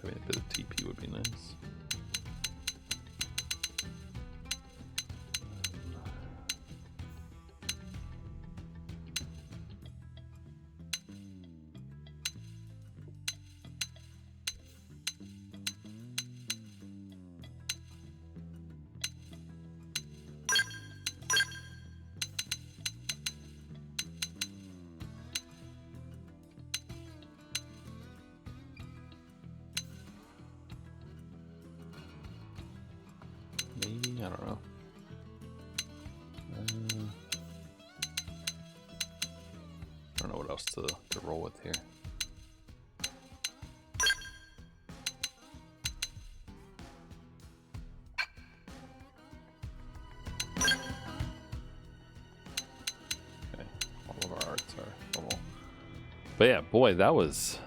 Having a bit of TP would be nice. Maybe, I don't know. I don't know what else to roll with here. Okay, all of our arts are level. But yeah, boy, that was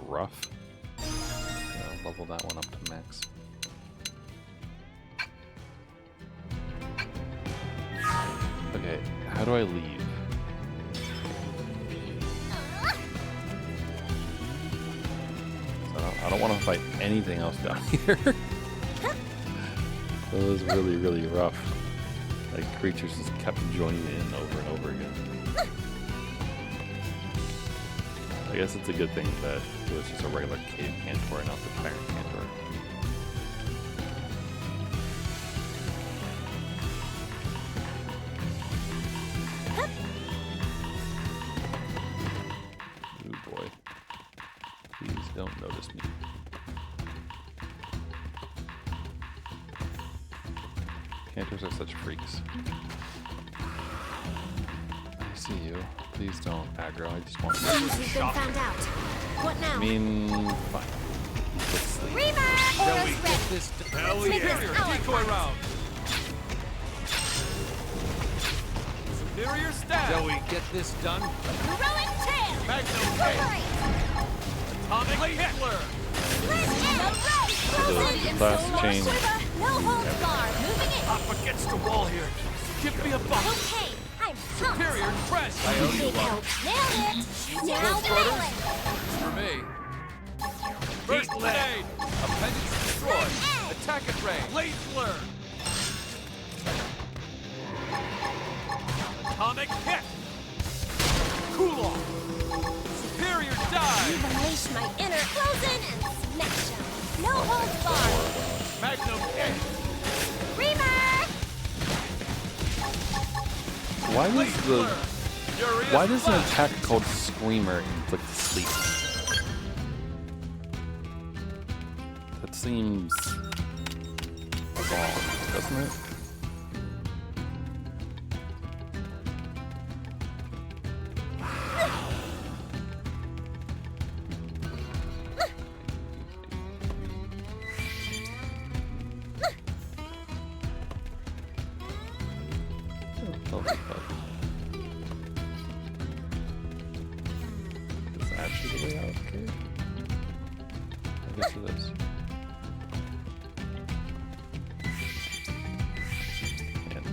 rough. Yeah, level that one up to max. Okay, how do I leave? So I don't want to fight anything else down here. It was really, really rough. Like, creatures just kept joining in over and over again. I guess it's a good thing that it was just a regular cave cantor and not the tyrant cantor. Don't notice me. Cantors are such freaks. I see you. Please don't aggro. I just want to. Seems we've been found out. What now? I mean, fine. Let's sleep. Shall we get this? Hell yeah! Decoy round. Superior staff. Shall we get this done? Heroic tail. Magnum tail. Atomic Hitler! The last chain. No holds barred. Moving in. Up against the wall here. Give me a buff. Okay, I'm pumped. Superior press. I owe you Big help. Nailed it. Now nail it. For me. First grenade. Appendage destroyed. Attack at range. Blade flare. Atomic hit. Cool off. Superior dive! Unleash my inner frozen and smash him. No holds barred. Magnum hit! Reamer! Why does an attack called Screamer inflict sleep? That seems wrong, doesn't it?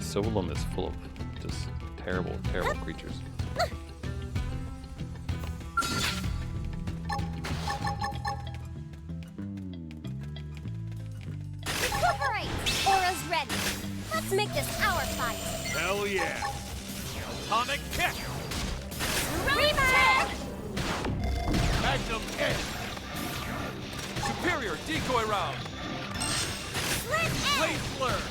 Sylvallum is full of just terrible, terrible creatures. Recuperate! Aura's ready. Let's make this our fight. Hell yeah! Atomic kick! Remastered! Magnum hit! Superior decoy round! Blade flare!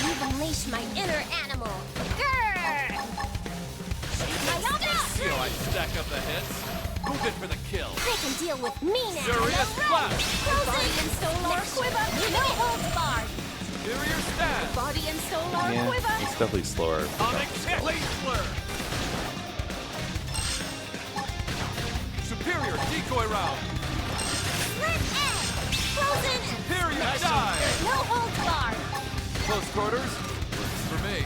You've unleashed my inner animal. Grrr! My Feel like stack up the hits. Move it for the kill. They can deal with me now. Furious blast! Body and solar quiver. No holds barred. Superior stab! Body and solar Yeah, quiver. it's definitely slower. Atomic kick! Blade flare! Superior decoy round! Split edge. Frozen. Superior dive! No holds barred. Close quarters? Works for me.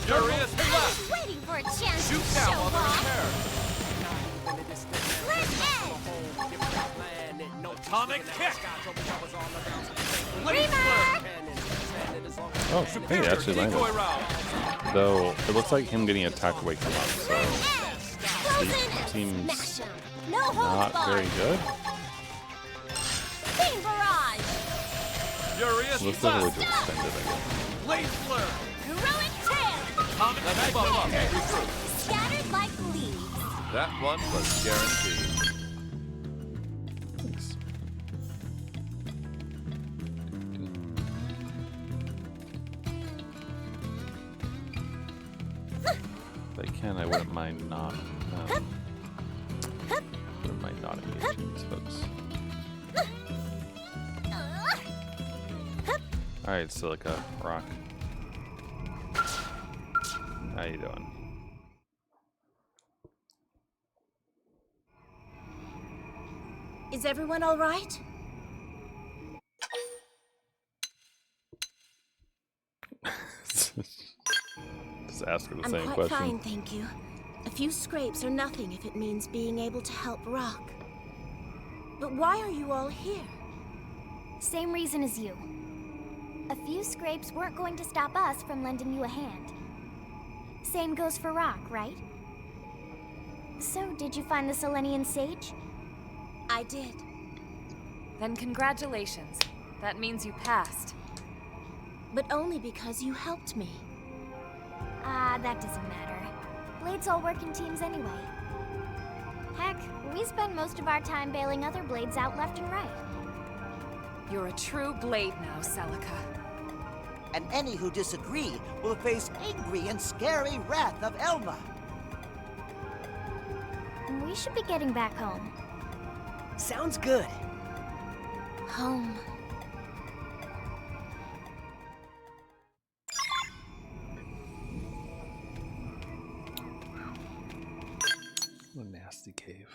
Furious I blast! was waiting for a chance Shoot to down show while they're off. repaired. Split edge. Atomic kick! Blade Reamer! flare! Oh, hey, it actually Decoy landed. round! Though it looks like him getting attacked wakes him up, so Frozen. seems Smash 'em. No holds not barred. very good. Beam barrage. Furious Looks like blast! it was extended, I guess. Blade flare! Heroic tail. Atomic kick! Scattered like leaves. That one was guaranteed. Thanks. If I can, I wouldn't mind not. Wouldn't mind not engaging these folks. Alright, Celica, Rock. How you doing? Is everyone all right? Just ask her the I'm same quite question. fine, thank you. A few scrapes are nothing if it means being able to help Rock. But why are you all here? Same reason as you. A few scrapes weren't going to stop us from lending you a hand. Same goes for Rock, right? So, did you find the Selenian sage? I did. Then congratulations. That means you passed. But only because you helped me. Ah, that doesn't matter. Blades all work in teams anyway. Heck, we spend most of our time bailing other blades out left and right. You're a true blade now, Celica. And any who disagree will face angry and scary wrath of Elma. We should be getting back home. Sounds good. Home. What a nasty cave.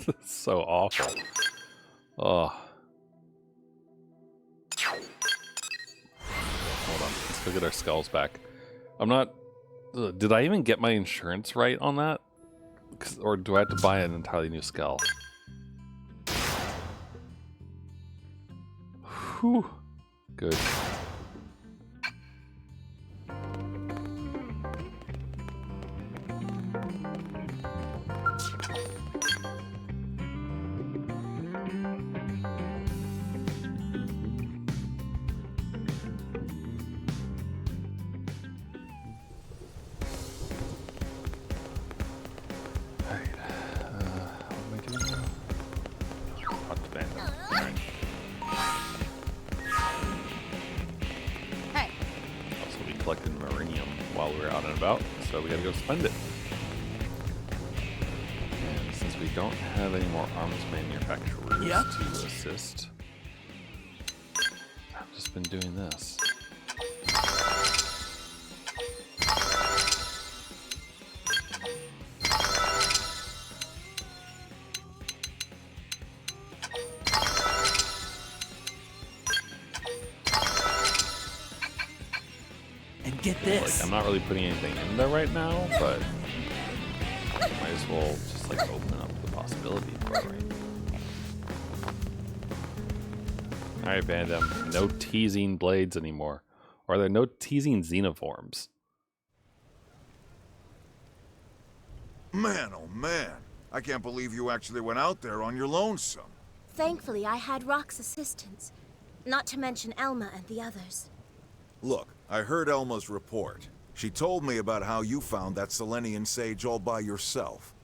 That's so awful. Oh. Hold on. Let's go get our skulls back. I'm not... Did I even get my insurance right on that? Or do I have to buy an entirely new skull? Whew. Good. collected Marinium while we were out and about, so we gotta go spend it. And since we don't have any more arms manufacturers to assist, I've just been doing this. Get this. Like, I'm not really putting anything in there right now, but might as well just like open up the possibility for it. Right? All right, Vandam, no teasing blades anymore. Or are there no teasing xenoforms? Man, oh man. I can't believe you actually went out there on your lonesome. Thankfully, I had Rock's assistance. Not to mention Elma and the others. Look, I heard Elma's report. She told me about how you found that Selenian sage all by yourself.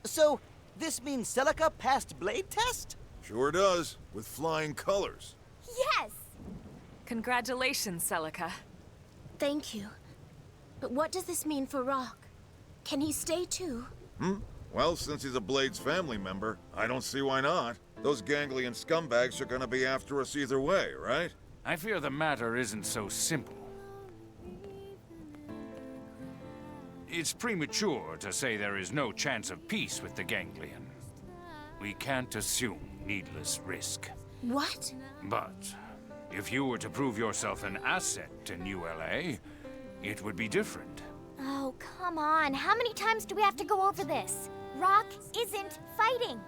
So, this means Celica passed blade test? Sure does, with flying colors. Yes! Congratulations, Celica. Thank you. But what does this mean for Rock? Can he stay too? Well, since he's a Blade's family member, I don't see why not. Those ganglion scumbags are gonna be after us either way, right? I fear the matter isn't so simple. It's premature to say there is no chance of peace with the ganglion. We can't assume needless risk. What? But if you were to prove yourself an asset to New LA, it would be different. Oh, come on. How many times do we have to go over this? Rock isn't fighting.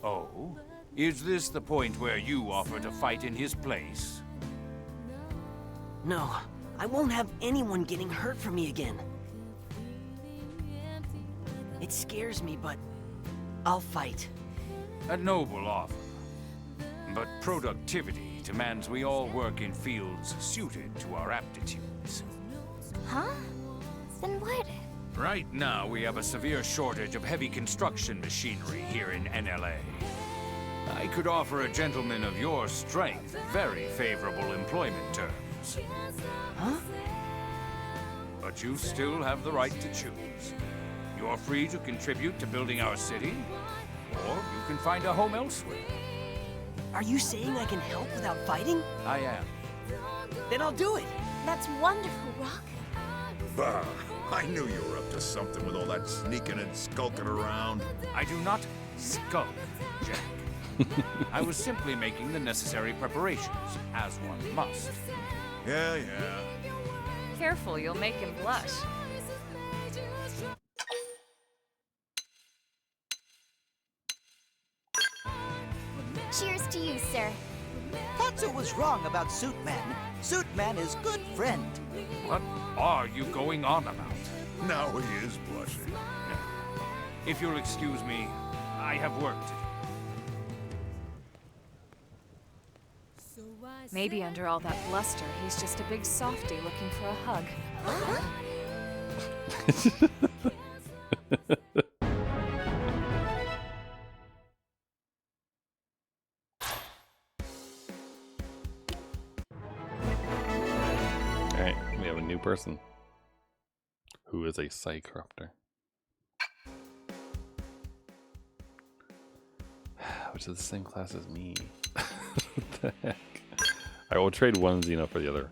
Oh? Is this the point where you offer to fight in his place? No, I won't have anyone getting hurt from me again. It scares me, but I'll fight. A noble offer. But productivity demands we all work in fields suited to our aptitudes. Huh? Then what? Right now, we have a severe shortage of heavy construction machinery here in NLA. I could offer a gentleman of your strength very favorable employment terms. Huh? But you still have the right to choose. You're free to contribute to building our city, or you can find a home elsewhere. Are you saying I can help without fighting? I am. Then I'll do it. That's wonderful, Rock. Bah, I knew you were up to something with all that sneaking and skulking around. I do not skulk, Jack. I was simply making the necessary preparations, as one must. Yeah. Careful, you'll make him blush. Cheers to you, sir. Tatsu was wrong about Suitman. Suitman is good friend. What are you going on about? Now he is blushing. If you'll excuse me, I have work to do. Maybe under all that bluster, he's just a big softy looking for a hug. Alright, we have a new person who is a Psy Corruptor. Which is the same class as me. What the heck? Alright, we'll trade one Xeno for the other.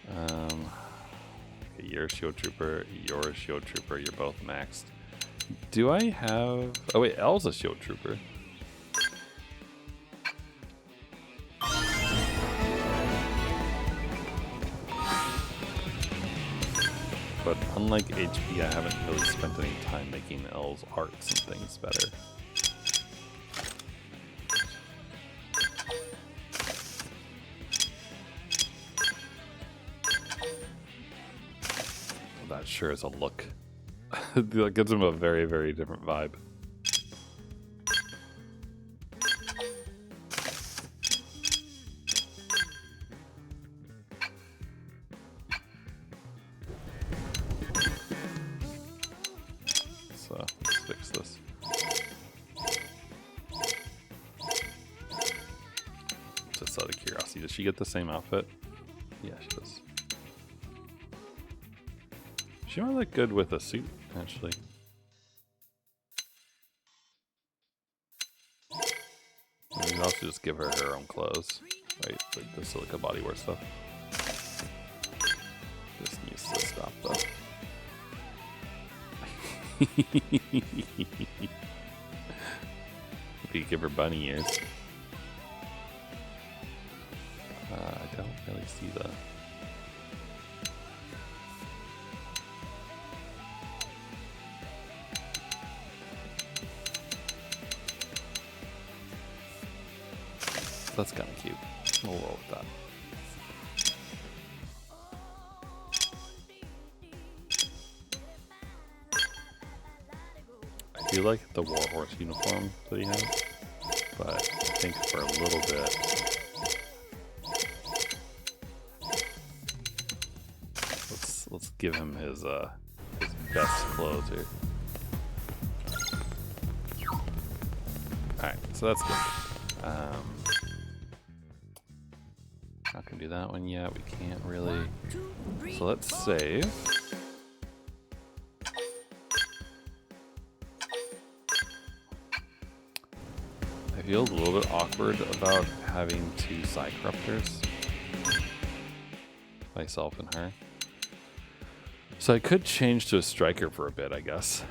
Okay, you're a Shield Trooper, you're a Shield Trooper, you're both maxed. Do I have... Oh wait, Elle's a Shield Trooper. But unlike HP, I haven't really spent any time making Elle's arts and things better. Well, that sure is a look. That gives him a very, very different vibe. let's fix this. Just out of curiosity, does she get the same outfit? Yeah, she does. She might look good with a suit, actually. We can also just give her her own clothes, right? Like the Celica bodywear stuff. This needs to stop though. We could give her bunny ears. I don't really see the. That's kind of cute. We'll roll with that. I do like the warhorse uniform that he has, but I think for a little bit, let's give him his best clothes here. All right, so that's good. Not gonna do that one yet. We can't really. So let's save. I feel a little bit awkward about having two side corruptors, myself and her. So I could change to a striker for a bit, I guess.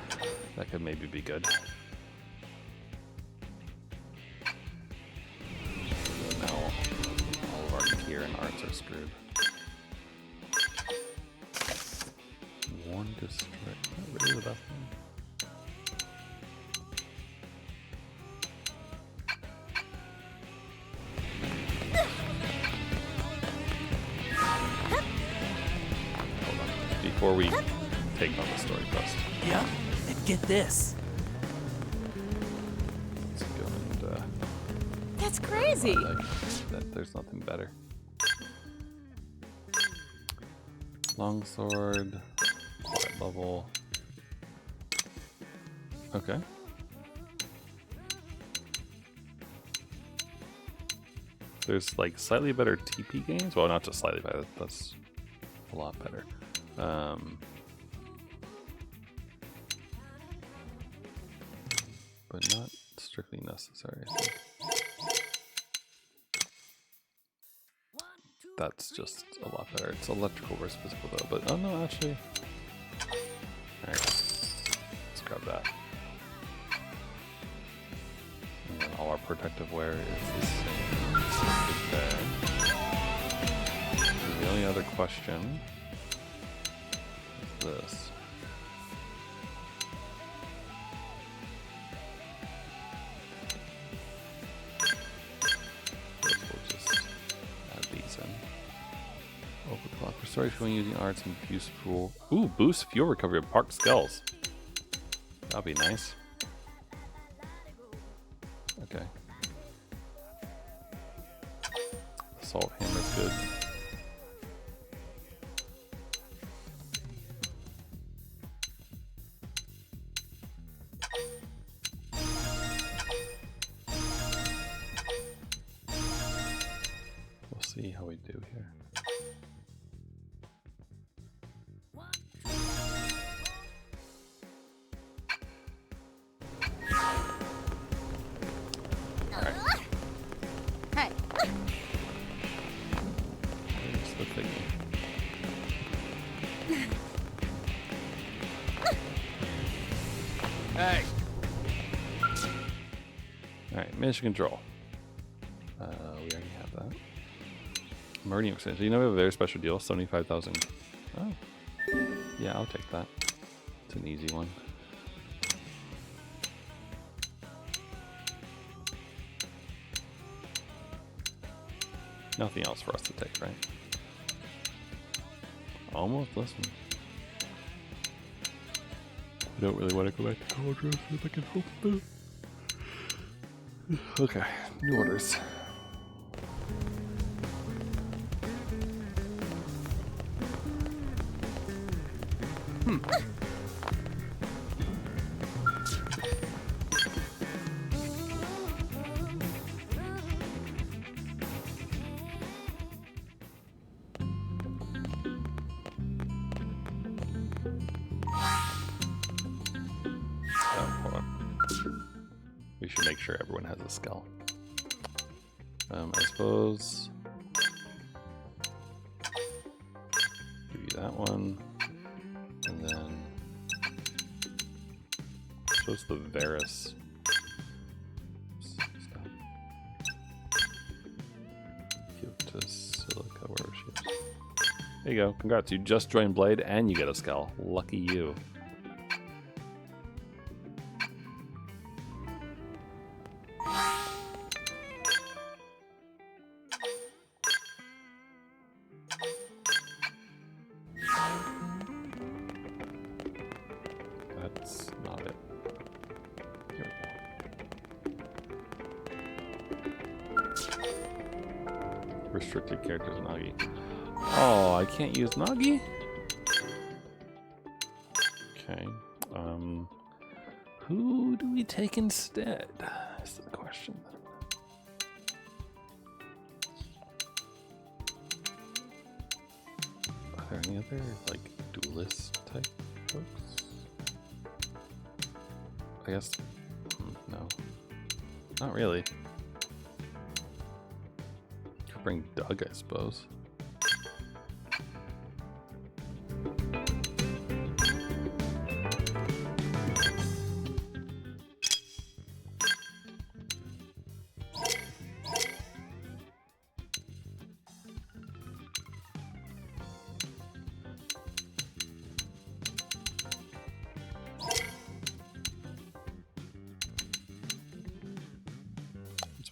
That could maybe be good. Arts are screwed. One destroy. Not really the best one. Hold on. Before we take on the story quest. Yeah? And get this. Let's go and That's crazy. there's nothing better. Longsword, quiet level. Okay. There's like slightly better TP games. Well, not just slightly better. That's a lot better. But not strictly necessary, I think. That's just a lot better. It's electrical versus physical though, but oh no, actually. Alright, let's grab that. And then all our protective wear is the same. There. And the only other question is this. Restore fuel using arts and boost fuel. Ooh, boost fuel recovery of parked skulls. That'll be nice. Okay. Assault hammer's good. We'll see how we do here. Hey. Alright, mission control. We already have that. Meridian extension. You know we have a very special deal, 75,000. Oh. Yeah, I'll take that. It's an easy one. Nothing else for us to take, right? Almost listening. I don't really want to go back to Cauldron if I can help it. Okay, new orders. should make sure everyone has a skull. I suppose. Give you that one. And then. I suppose the Varus. Give to Celica, wherever she is. There you go. Congrats, you just joined Blade and you get a skull. Lucky you. That's not it. Here we go. Restricted characters, Nagi. Oh, I can't use Nagi? Okay. Who do we take instead? Is the question. Are there any other, like, duelist type folks? I guess. No. Not really. Could bring Doug, I suppose.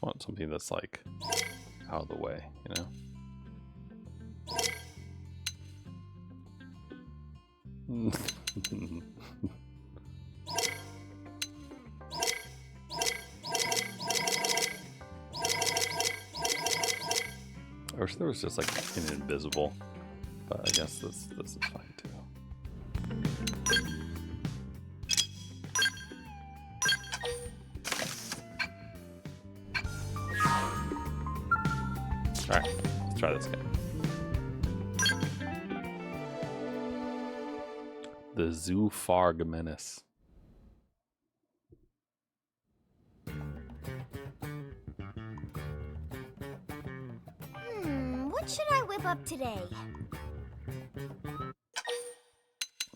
Want something that's like out of the way, you know? I wish there was just like an invisible, but I guess this is fine too. Alright, let's try this guy. The Zoofarg Menace. What should I whip up today?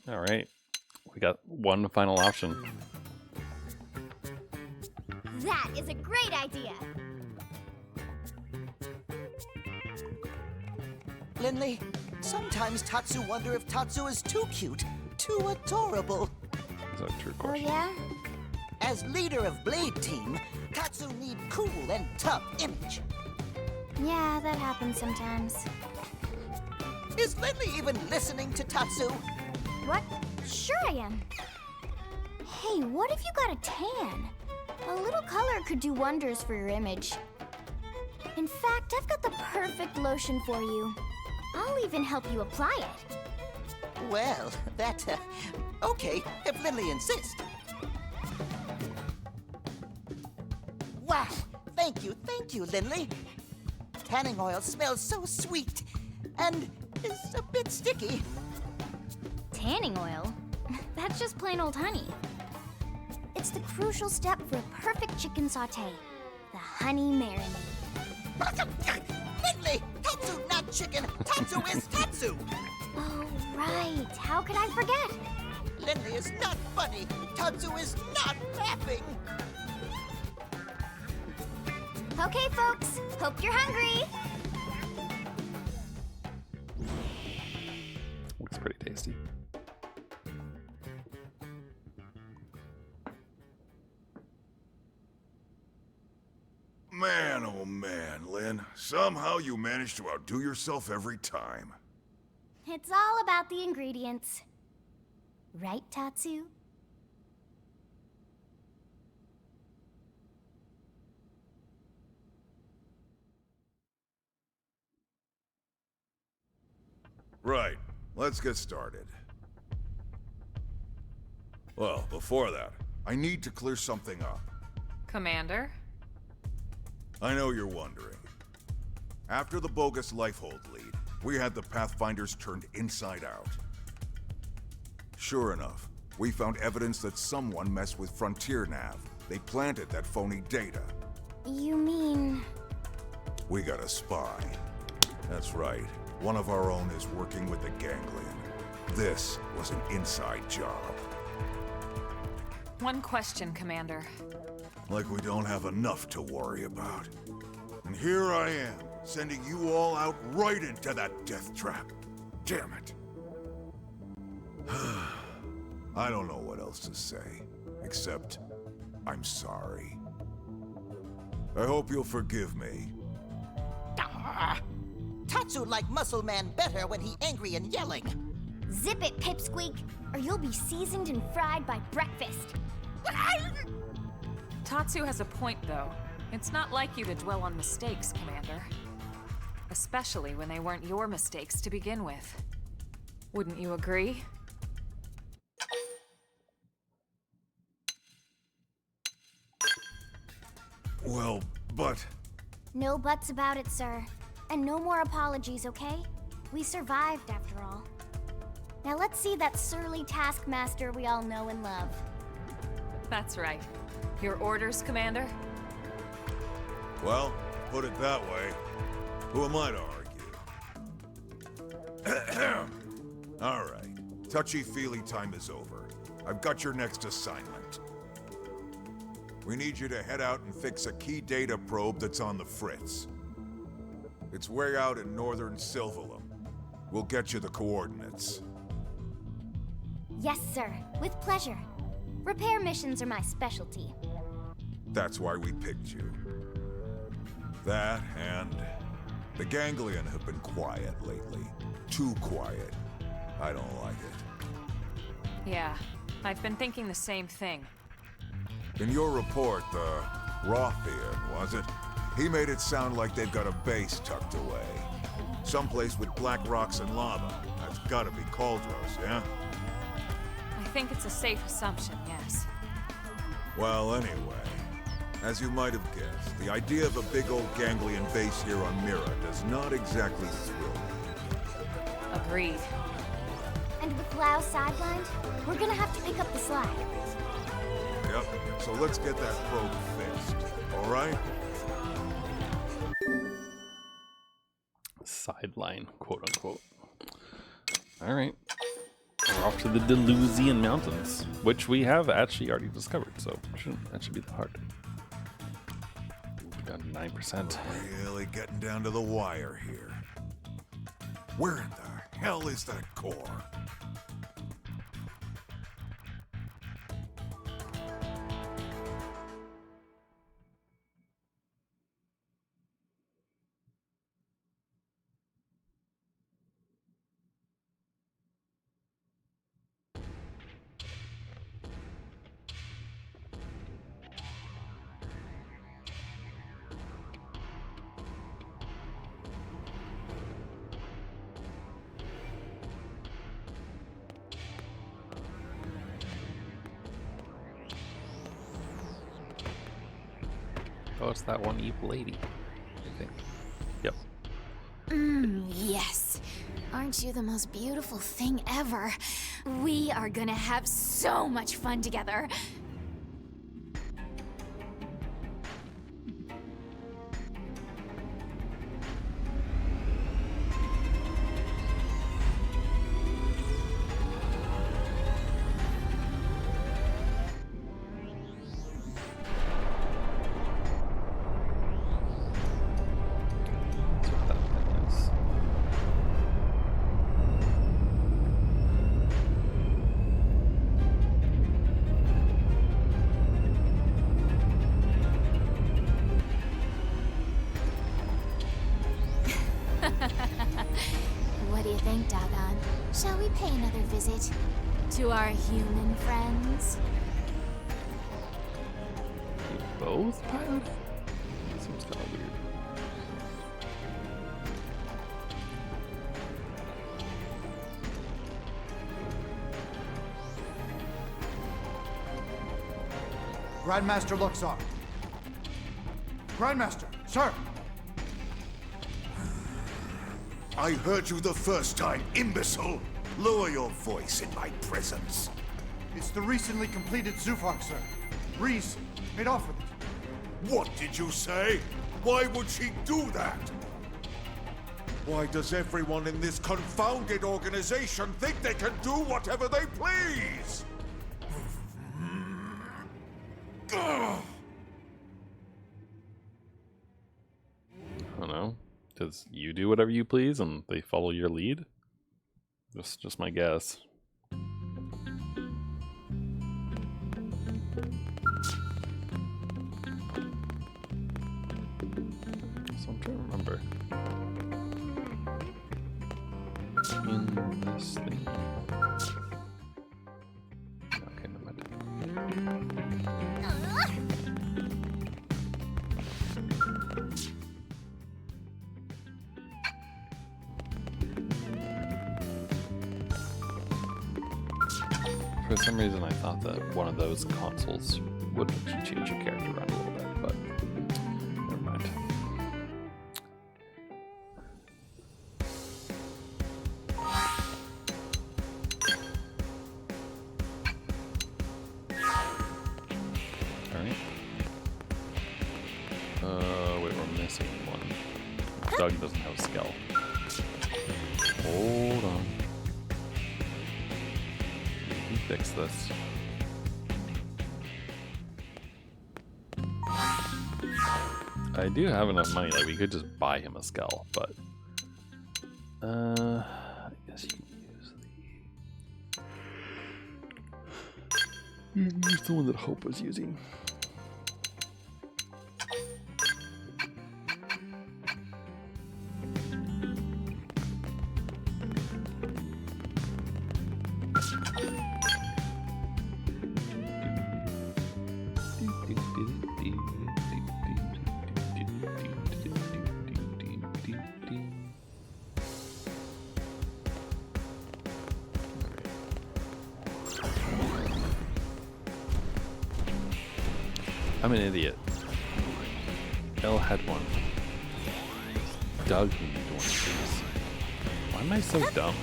Alright, we got one final option. That is a great idea! Lindley, sometimes Tatsu wonder if Tatsu is too cute, too adorable. Is that a true Oh question? yeah? As leader of Blade Team, Tatsu need cool and tough image. Yeah, that happens sometimes. Is Lindley even listening to Tatsu? What? Sure I am. Hey, what if you got a tan? A little color could do wonders for your image. In fact, I've got the perfect lotion for you. I'll even help you apply it. Well, okay, if Lindley insists. Wow, thank you, Lindley. Tanning oil smells so sweet and is a bit sticky. Tanning oil? That's just plain old honey. It's the crucial step for a perfect chicken sauté, the honey marinade. Lindley, Tatsu not chicken, Tatsu is Tatsu. Oh, right. How could I forget? Lindley is not funny, Tatsu is not laughing. Okay, folks. Hope you're hungry. Looks pretty tasty. Man, oh man, Lynn. Somehow you manage to outdo yourself every time. It's all about the ingredients. Right, Tatsu? Right. Let's get started. Well, before that, I need to clear something up. Commander? I know you're wondering. After the bogus Lifehold lead, we had the Pathfinders turned inside out. Sure enough, we found evidence that someone messed with Frontier Nav, They planted that phony data. You mean... We got a spy. That's right. One of our own is working with the Ganglion. This was an inside job. One question, Commander. Like we don't have enough to worry about. And here I am, sending you all out right into that death trap. Damn it. I don't know what else to say, except I'm sorry. I hope you'll forgive me. Tatsu liked Muscle Man better when he angry and yelling. Zip it, Pipsqueak, or you'll be seasoned and fried by breakfast. Tatsu has a point, though. It's not like you to dwell on mistakes, Commander. Especially when they weren't your mistakes to begin with. Wouldn't you agree? Well, but... No buts about it, sir. And no more apologies, okay? We survived, after all. Now let's see that surly taskmaster we all know and love. That's right. Your orders, Commander? Well, put it that way. Who am I to argue? All right. Touchy-feely time is over. I've got your next assignment. We need you to head out and fix a key data probe that's on the fritz. It's way out in northern Sylvallum. We'll get you the coordinates. Yes, sir. With pleasure. Repair missions are my specialty. That's why we picked you. That and... the Ganglion have been quiet lately. Too quiet. I don't like it. Yeah, I've been thinking the same thing. In your report, the Rothian, was it? He made it sound like they've got a base tucked away. Someplace with black rocks and lava. That's gotta be Cauldros, yeah? I think it's a safe assumption, yes. Well, anyway, as you might have guessed, the idea of a big old Ganglion base here on Mira does not exactly thrill me. Agreed. And with Lao sidelined, we're gonna have to pick up the slack. Yep, so let's get that probe fixed, all right? Sideline, quote unquote. All right. We're off to the Delusian Mountains, which we have actually already discovered, so that should be the hard. Down to 9%. Really getting down to the wire here. Where in the hell is that core? Oh, it's that one evil lady, I think. Yep. Yes. Aren't you the most beautiful thing ever? We are gonna have so much fun together. What do you think, Dagon? Shall we pay another visit to our human friends? You both pilot? Seems kind of weird. Grandmaster Luxor. Grandmaster, sir. I heard you the first time, imbecile! Lower your voice in my presence. It's the recently completed Zufok, sir. Reese made off with it. What did you say? Why would she do that? Why does everyone in this confounded organization think they can do whatever they please? I don't know. Does you do whatever you please and they follow your lead? Just my guess. So I'm trying to remember. In this thing. Okay, never mind. For some reason, I thought that one of those consoles would let you change your character around a little bit, but never mind. Alright. Wait, we're missing one. Doug doesn't have a skull. Hold on. Fix this. I do have enough money, like we could just buy him a skull, but I guess you can use the one that Hope was using. I'm an idiot. Elle had one. Doug needed one of these. Why am I so dumb?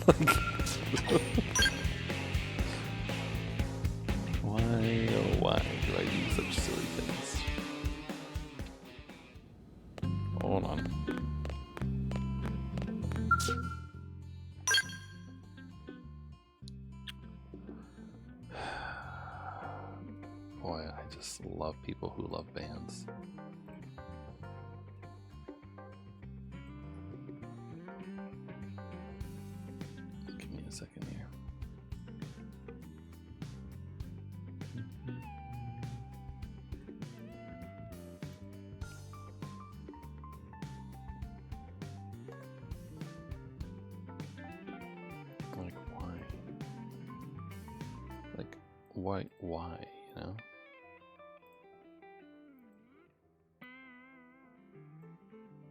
Like, why, oh why do I do such silly things? Hold on. Boy, I just love people who love bands. Give me a second here. Like, why? Like, why, you know?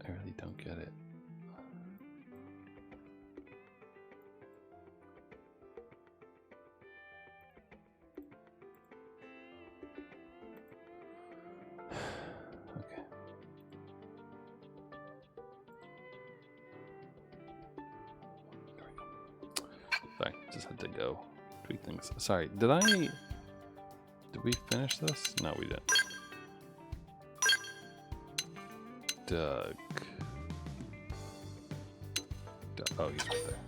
I really don't get it. Okay. There we go. Sorry, just had to go tweak things. Sorry, did we finish this? No, we didn't. Doug. Oh, he's right there.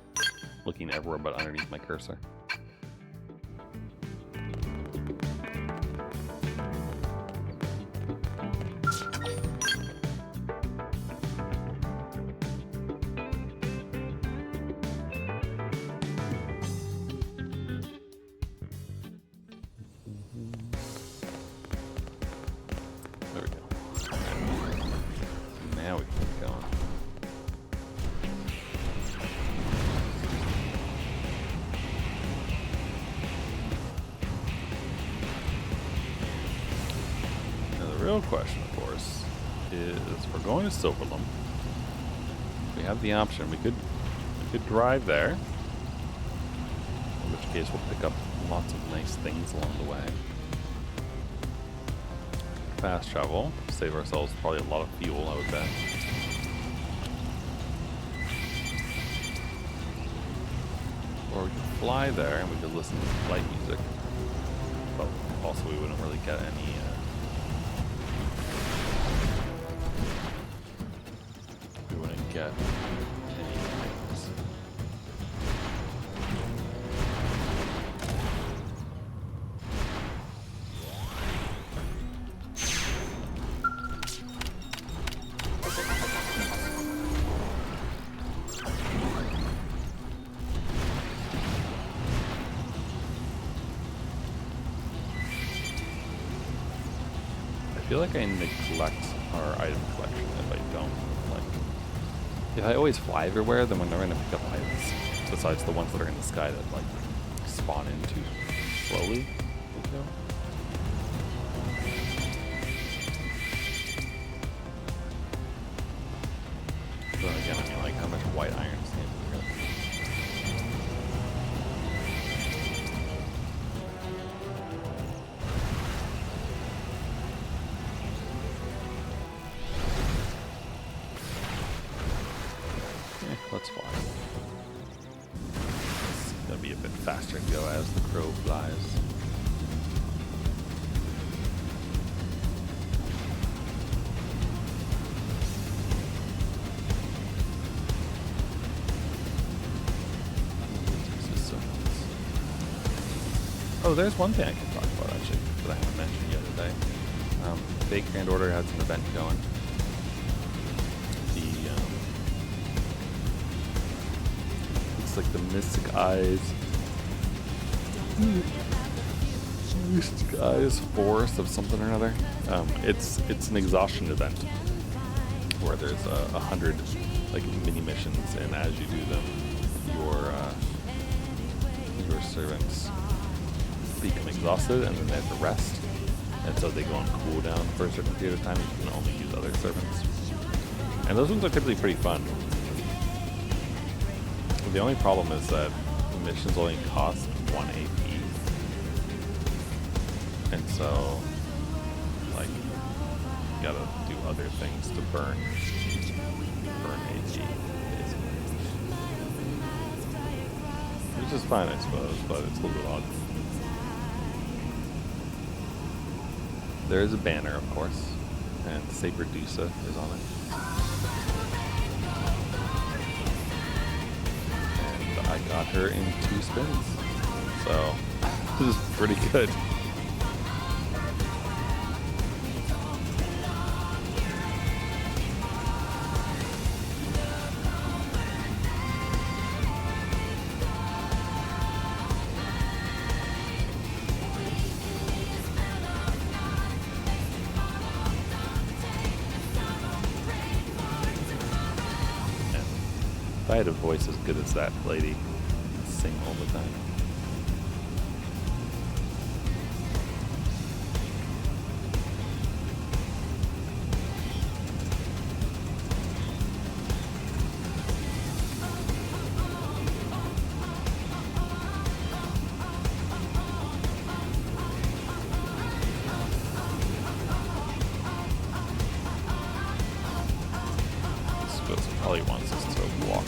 Looking everywhere but underneath my cursor. There we go. Now we can get going. Now the real question, of course, is we're going to Sylvallum. We have the option. We could drive there, in which case we'll pick up lots of nice things along the way. Fast travel, save ourselves probably a lot of fuel, I would bet. Or we can fly there and we could listen to flight music. But also we wouldn't really get any we wouldn't get any things. I feel like I neglect our item collection if I don't. Like, if I always fly everywhere, then we're never gonna pick up items. Besides the ones that are in the sky that like spawn in too slowly. You know? But again, I mean, like, how much white iron is needed? Let's fly. It's gonna be a bit faster to go as the crow flies. Oh, there's one thing I can talk about actually that I haven't mentioned yet today. Fake Grand Order has an event going. It's like the Mystic Eyes. Mystic Eyes Forest of something or another. It's an exhaustion event where there's 100 like mini missions, and as you do them, your servants become exhausted, and then they have to rest, and so they go on cooldown for a certain period of time. You can only use other servants, and those ones are typically pretty fun. The only problem is that the missions only cost 1 AP, and so like you gotta do other things to burn AP, basically. Which is fine, I suppose, but it's a little bit odd. There is a banner, of course, and Saber Dusa is on it. And I got her in 2 spins, so this is pretty good. If I had a voice as good as that lady, I'd sing all the time. I suppose it probably wants us to walk up.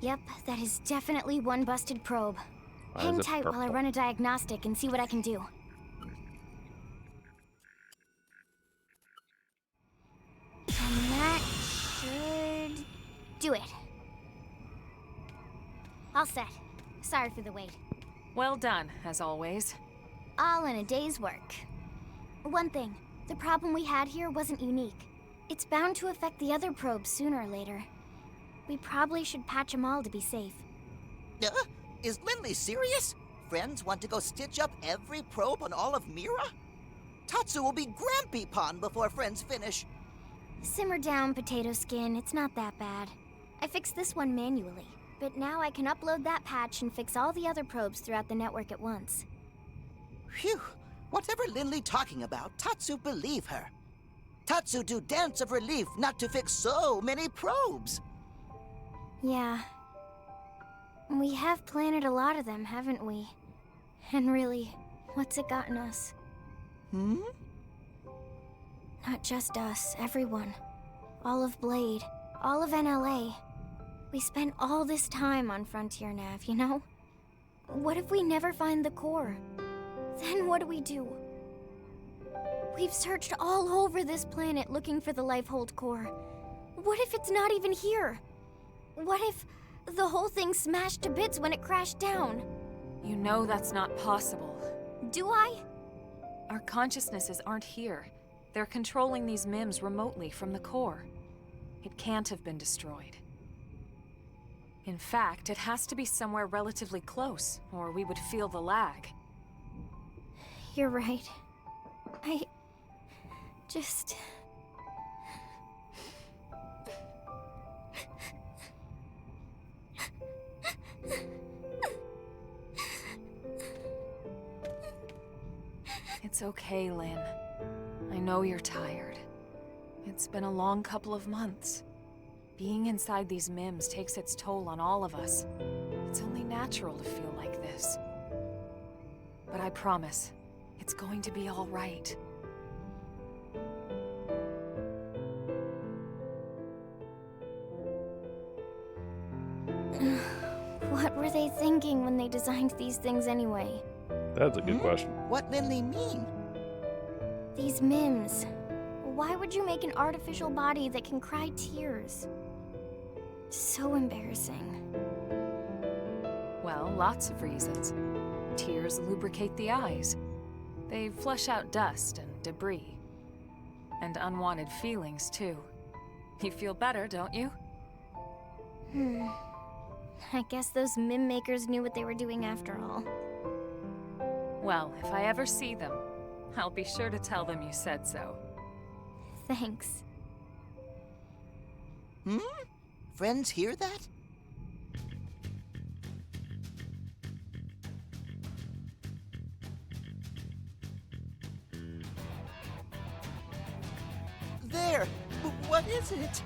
Yep, that is definitely one busted probe. Why Hang is it tight while I purple? run a diagnostic and see what I can do. And that should do it. All set. Sorry for the wait. Well done, as always. All in a day's work. One thing, the problem we had here wasn't unique. It's bound to affect the other probes sooner or later. We probably should patch them all to be safe. Is Lindley serious? Friends want to go stitch up every probe on all of Mira? Tatsu will be Grampy Pond before friends finish. Simmer down, Potato Skin. It's not that bad. I fixed this one manually, but now I can upload that patch and fix all the other probes throughout the network at once. Phew. Whatever Linley talking about, Tatsu believe her. Tatsu do dance of relief not to fix so many probes. Yeah. We have planted a lot of them, haven't we? And really, what's it gotten us? Hmm? Not just us, everyone. All of Blade, all of NLA. We spent all this time on Frontier Nav, you know? What if we never find the core? Then what do we do? We've searched all over this planet looking for the Lifehold core. What if it's not even here? What if the whole thing smashed to bits when it crashed down? You know that's not possible. Do I? Our consciousnesses aren't here. They're controlling these MIMs remotely from the core. It can't have been destroyed. In fact, it has to be somewhere relatively close, or we would feel the lag. You're right. I just... It's okay, Lynn. I know you're tired. It's been a long couple of months. Being inside these MIMs takes its toll on all of us. It's only natural to feel like this. But I promise, it's going to be all right. What were they thinking when they designed these things anyway? That's a good question. What Linley mean? These MIMs. Why would you make an artificial body that can cry tears? So embarrassing. Well, lots of reasons. Tears lubricate the eyes. They flush out dust and debris. And unwanted feelings, too. You feel better, don't you? I guess those MIM makers knew what they were doing after all. Well, if I ever see them, I'll be sure to tell them you said so. Thanks. Friends hear that? There! What is it?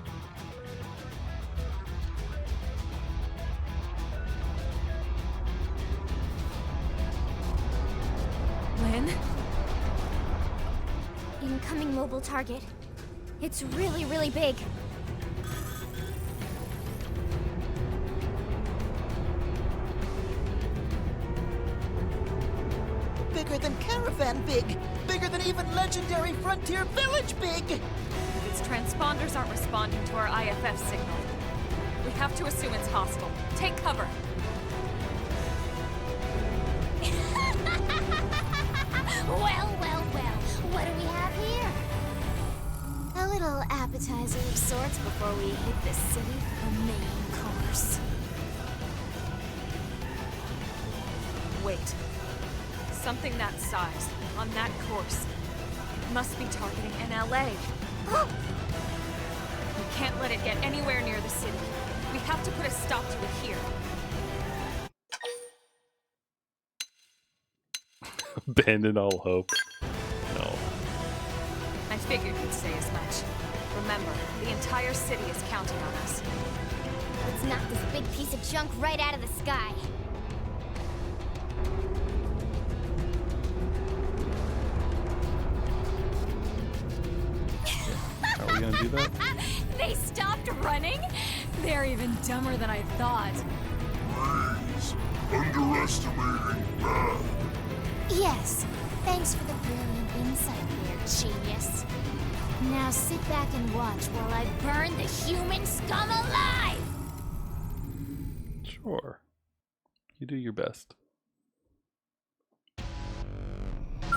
Lynn? Incoming mobile target. It's really, really big. Bigger than Caravan big! Bigger than even legendary Frontier Village big! Its transponders aren't responding to our IFF signal. We have to assume it's hostile. Take cover. Well. What do we have here? A little appetizer of sorts before we hit the city for the main course. Wait. Something that size, on that course. It must be targeting NLA. We can't let it get anywhere near the city. We have to put a stop to it here. Abandon all hope. No. I figured you'd say as much. Remember, the entire city is counting on us. Let's knock this big piece of junk right out of the sky. Are we gonna do that? They stopped running? They're even dumber than I thought. Please, underestimating bad. Yes. Thanks for the brilliant insight there, genius. Now sit back and watch while I burn the human scum alive! Sure. You do your best.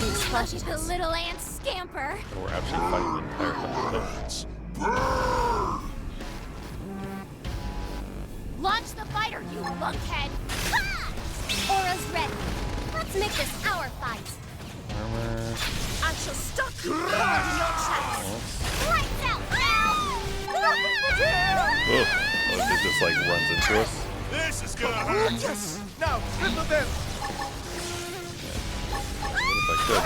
Look at the little ant scamper! And we're actually fighting the entire country. Launch the fighter, you lunkhead! Ha! Aura's ready. Let's make this our fight. Armor. I shall stop you in your tracks. Lights out! Oh, it just like runs into us. This is gonna hurt. Yes! Now, triple them. good.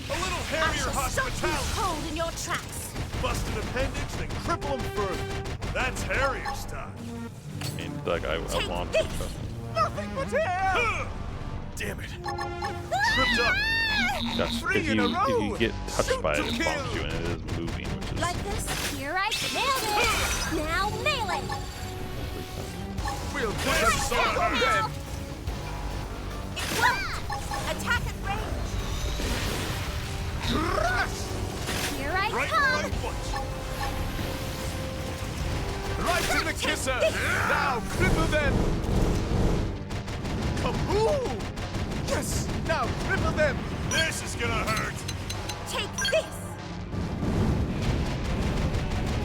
A little I heavier shall stop you hospitality. cold in your tracks. Bust an appendage, then cripple them further. That's Harrier style. And like I launched this. stuff. Nothing but hair! Damn it. Tripped up. Gosh, Three if in a you row. get touched Shoot by it, to it kill. bonks you, and it is moving, which is Like this? Here I nailed it! Now melee! We'll put a sword on them. It won't! Attack at range! Here I Right come! foot. Right to the kisser. Now cripple them. Kaboom! Yes! Now cripple them. This is gonna hurt. Take this!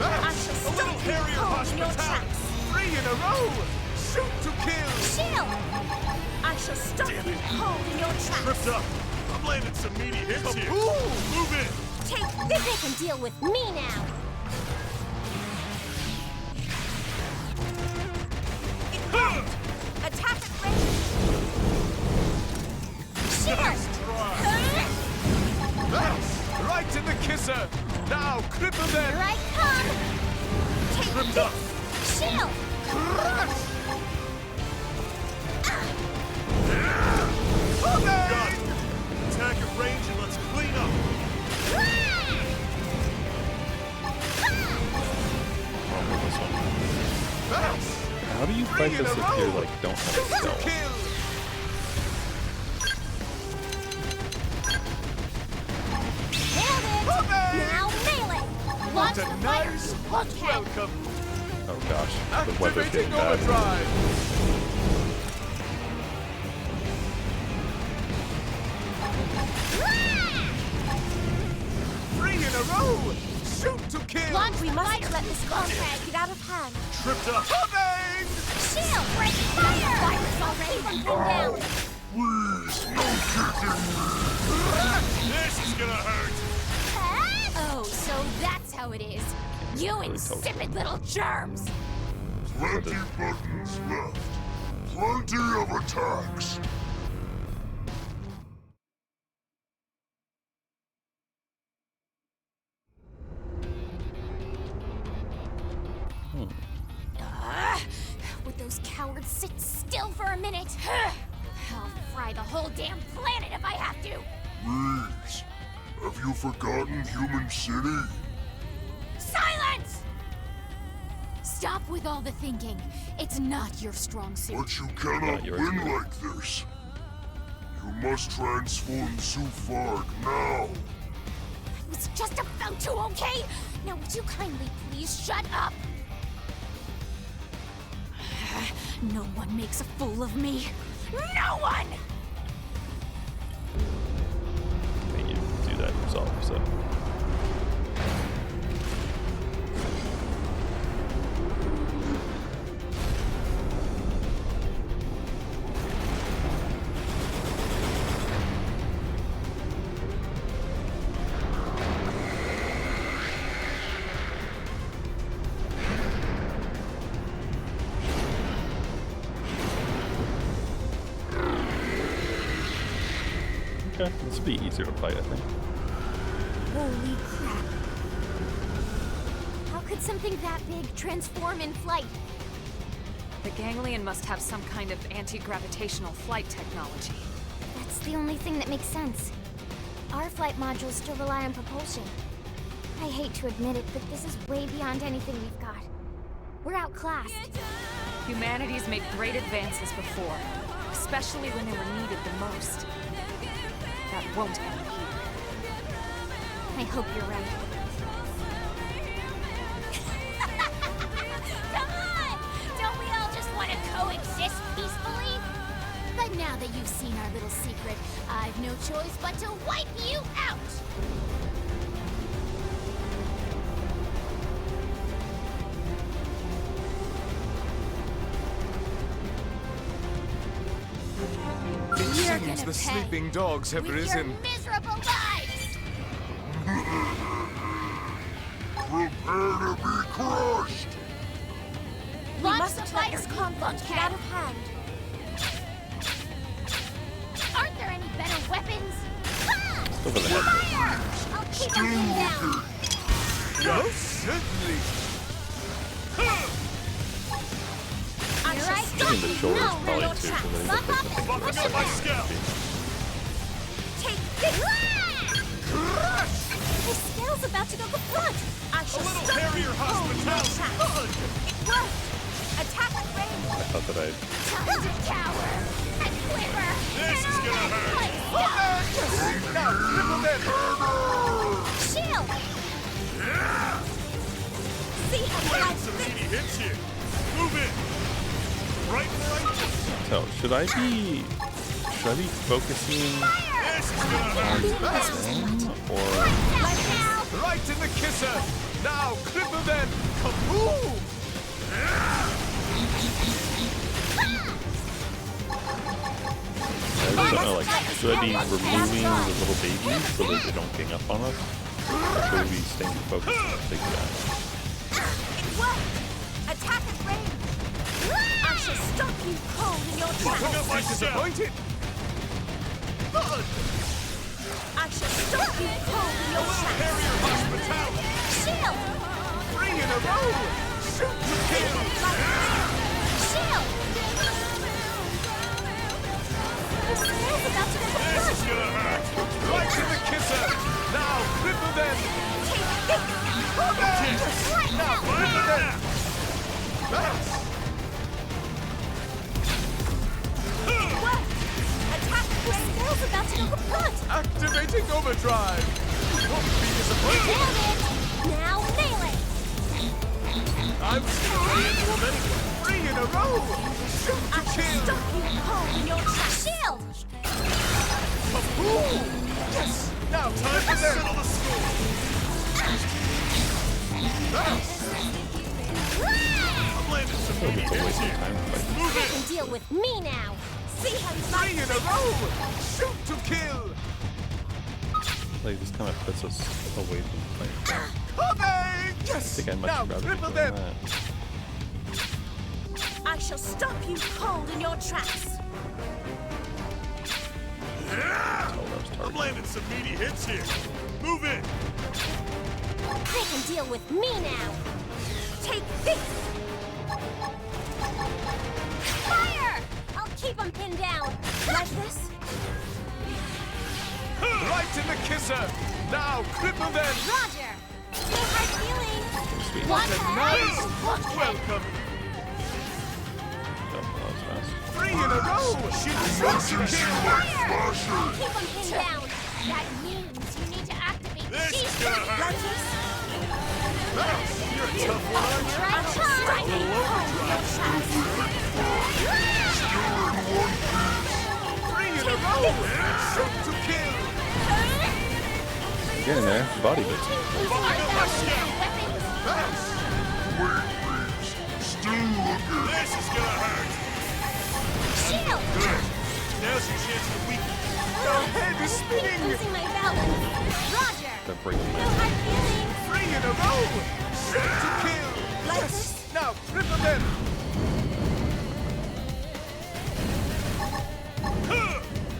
I That's shall a stop little you Harrier cold in your hospitality. tracks. 3 in a row. Shoot to kill. Shield! I shall stop Damn you it. cold in your tracks. Tripped up. I'm landing some meaty hits here. Move in. Take They this! can deal with me now! It won't! Attack at range! Nice try. That's right to the kisser. Now cripple Here them. I come! Take Tripped this! up. Shield! Crush. Got it. Attack at range and let's clean up. wrong with this one. That's How do you fight this if you like don't have a shoot to spell? kill. Nailed it! Now melee! Launch What the a fire, nice you hot lunkhead! welcome. Oh gosh, the weather's getting Activating bad. overdrive. Three in a row. Shoot to kill. Launch We the must fire, let this you contract lunkhead! get out of hand. Tripped up. Coming. Shield! Break fire! Fire's already been down! This is gonna hurt. Oh, so that's how it is. You really insipid little germs! Plenty buttons left. Plenty of attacks. Would those cowards sit still for a minute? I'll fry the whole damn planet if I have to! Please, have you forgotten Human City? Silence! Stop with all the thinking. It's not your strong suit. But you cannot yours win either. like this. You must transform Zufard now. I was just about to, okay? Now would you kindly please shut up? No one makes a fool of me. No one! I think you do that yourself, so. Okay, this will be easier to fight, I think. Holy crap. How could something that big transform in flight? The ganglion must have some kind of anti-gravitational flight technology. That's the only thing that makes sense. Our flight modules still rely on propulsion. I hate to admit it, but this is way beyond anything we've got. We're outclassed. Humanity's made great advances before, especially when they were needed the most. That won't end here. I hope you're right. Come on! Don't we all just want to coexist peacefully? But now that you've seen our little secret, I've no choice but to wipe you out! It You're seems gonna the pay sleeping dogs have with risen. your miserable lives! Prepare to be crushed. We Launch must the let fire, this you conflict get out of hand. Are Over the head. Fire! I'll keep him down. Most certainly. You're right. I think the shoulders probably too, because I think that's the Buffing up my scalp. Take this. His scale's about to go kaput. I A shall little stop Harrier you. hospitality. It worked. Attack at range. I thought that I'd... Time to cower and quiver. This is gonna hurt. Now, triple them. shield. See how you like Some this. meaty hits here. Move in. Right and right. So, should I be focusing This is gonna hurt. on them, or... Right now. Right in the kisser. Now, cripple them. Kaboom! I don't know, like, should I be removing the little babies so that they don't gang up on us? Or should we be staying focused on the big guy? It worked. Attack at range. I shall stop you cold in your Buffing up my tracks. disappointed. I shall stop you cold in your tracks. Harrier hospitality. Shield. 3 in a row. Shoot to kill. Shield. His scale's about to go This is kaput. gonna hurt. Right in the kisser. Now, cripple them. Take this. Right Now, now. cripple them. That's It worked. Attack. His scale's about to go kaput. activating overdrive. Won't be disappointed. Nailed it. Now nail it. I'm still ready to them anyway. 3 in a row. Shoot I to shall kill. stop you cold in your tracks. Shield. Kaboom! Yes! Now time to settle the score. I'm landing some I feel like meaty it's a hits waste of here. time to fight. Move You it. can deal with me now. See how you 3 like in a this. row. Shoot to kill. Like, this kind of puts us away from the fight. Coming! I Yes! think I'd much Now rather be cripple doing them. that. I shall stop you cold in your tracks. Oh, that was I'm targeted. landing some meaty hits here. Move it. They can deal with me now. Take this. Fire! I'll keep them pinned down. Like this? Right in the kisser. Now cripple them. Roger. No hard feelings. Sweet. One A nice hot welcome. Oh, that was fast. 3 in a row. Shoot to kill. Fire! I'll keep them pinned down. That means you need to activate This is G. gonna hurt. Like this? You're a tough one, aren't you? Right time. Three in a row! Shoot to kill! Get in there, body bit. This is gonna hurt! Shield! Good. Now's your chance to weaken. Your head is spinning! Losing my balance. Roger. They're breaking No my hard feelings. 3 in a row! Shoot to kill! Like Yes! this? Now, cripple them!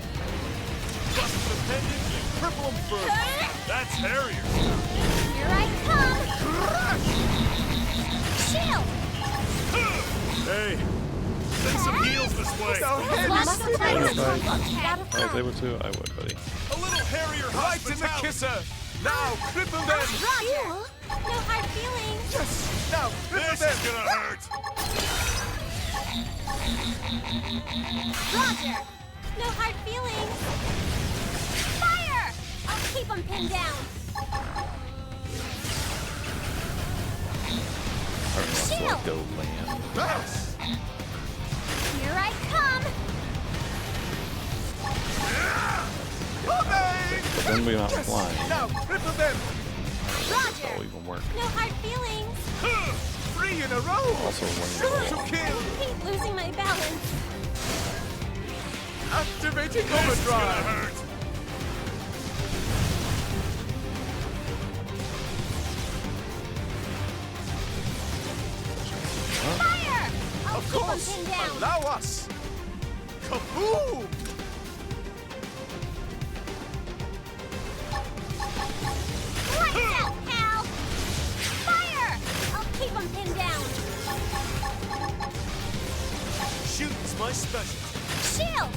Bust the pendant and cripple them first! That's Harrier! Here I come. Shield. Hey, send some heals this way! Our head Lost is the spinning! balance. Got a If I was friend. able to, I would, buddy. A little Harrier right in the kisser! Now, cripple them! Roger. No hard feelings. Yes! Now, cripple them! This is gonna hurt! Roger. No hard feelings. Fire! I'll keep them pinned down. Alright, let's Shield. let go land. Yes! Here I come. Coming! But then we're not Yes! flying. Now, cripple them! That'll Roger. even work. No hard feelings. 3 in a row! Also, Shoot running to along. kill! I hate losing my balance. Activating overdrive! Fire! I'll Of keep them course! pinned down. Allow us! Kaboom! my specialty. Shield!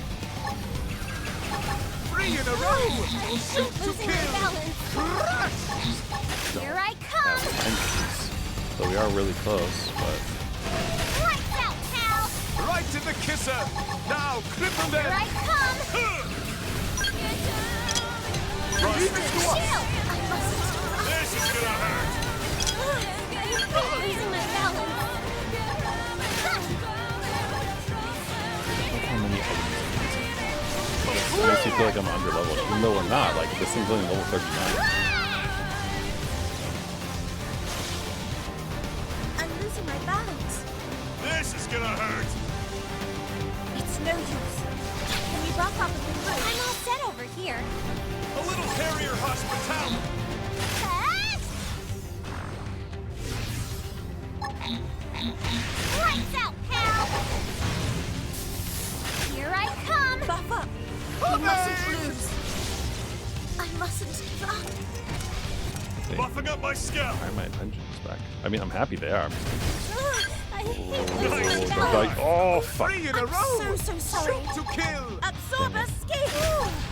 3 in a row! Shoot to Losing my kill! balance. Crush! Here I come! Engines. So we are really close, but Lights out, pal! Right to the kisser! Now cripple Here them! I come! Leave it to us! Shield! This is gonna hurt! Losing my balance. look how many items. It makes me feel like I'm under leveled, even though we're not. Like this thing's only level 39. I'm losing my balance. This is gonna hurt! It's no use. Can you buff up a bit? I'm all set over here. A little carrier hospitality! Lights out, pal! Here I come! Buff up. You mustn't lose. I mustn't give up. Buffing up my scalp! Why are my engines back? I mean, I'm happy they are. I hate Oh, losing my they're balance. like, oh fuck! 3 in a row! So sorry. Shoot to kill! Absorb escape.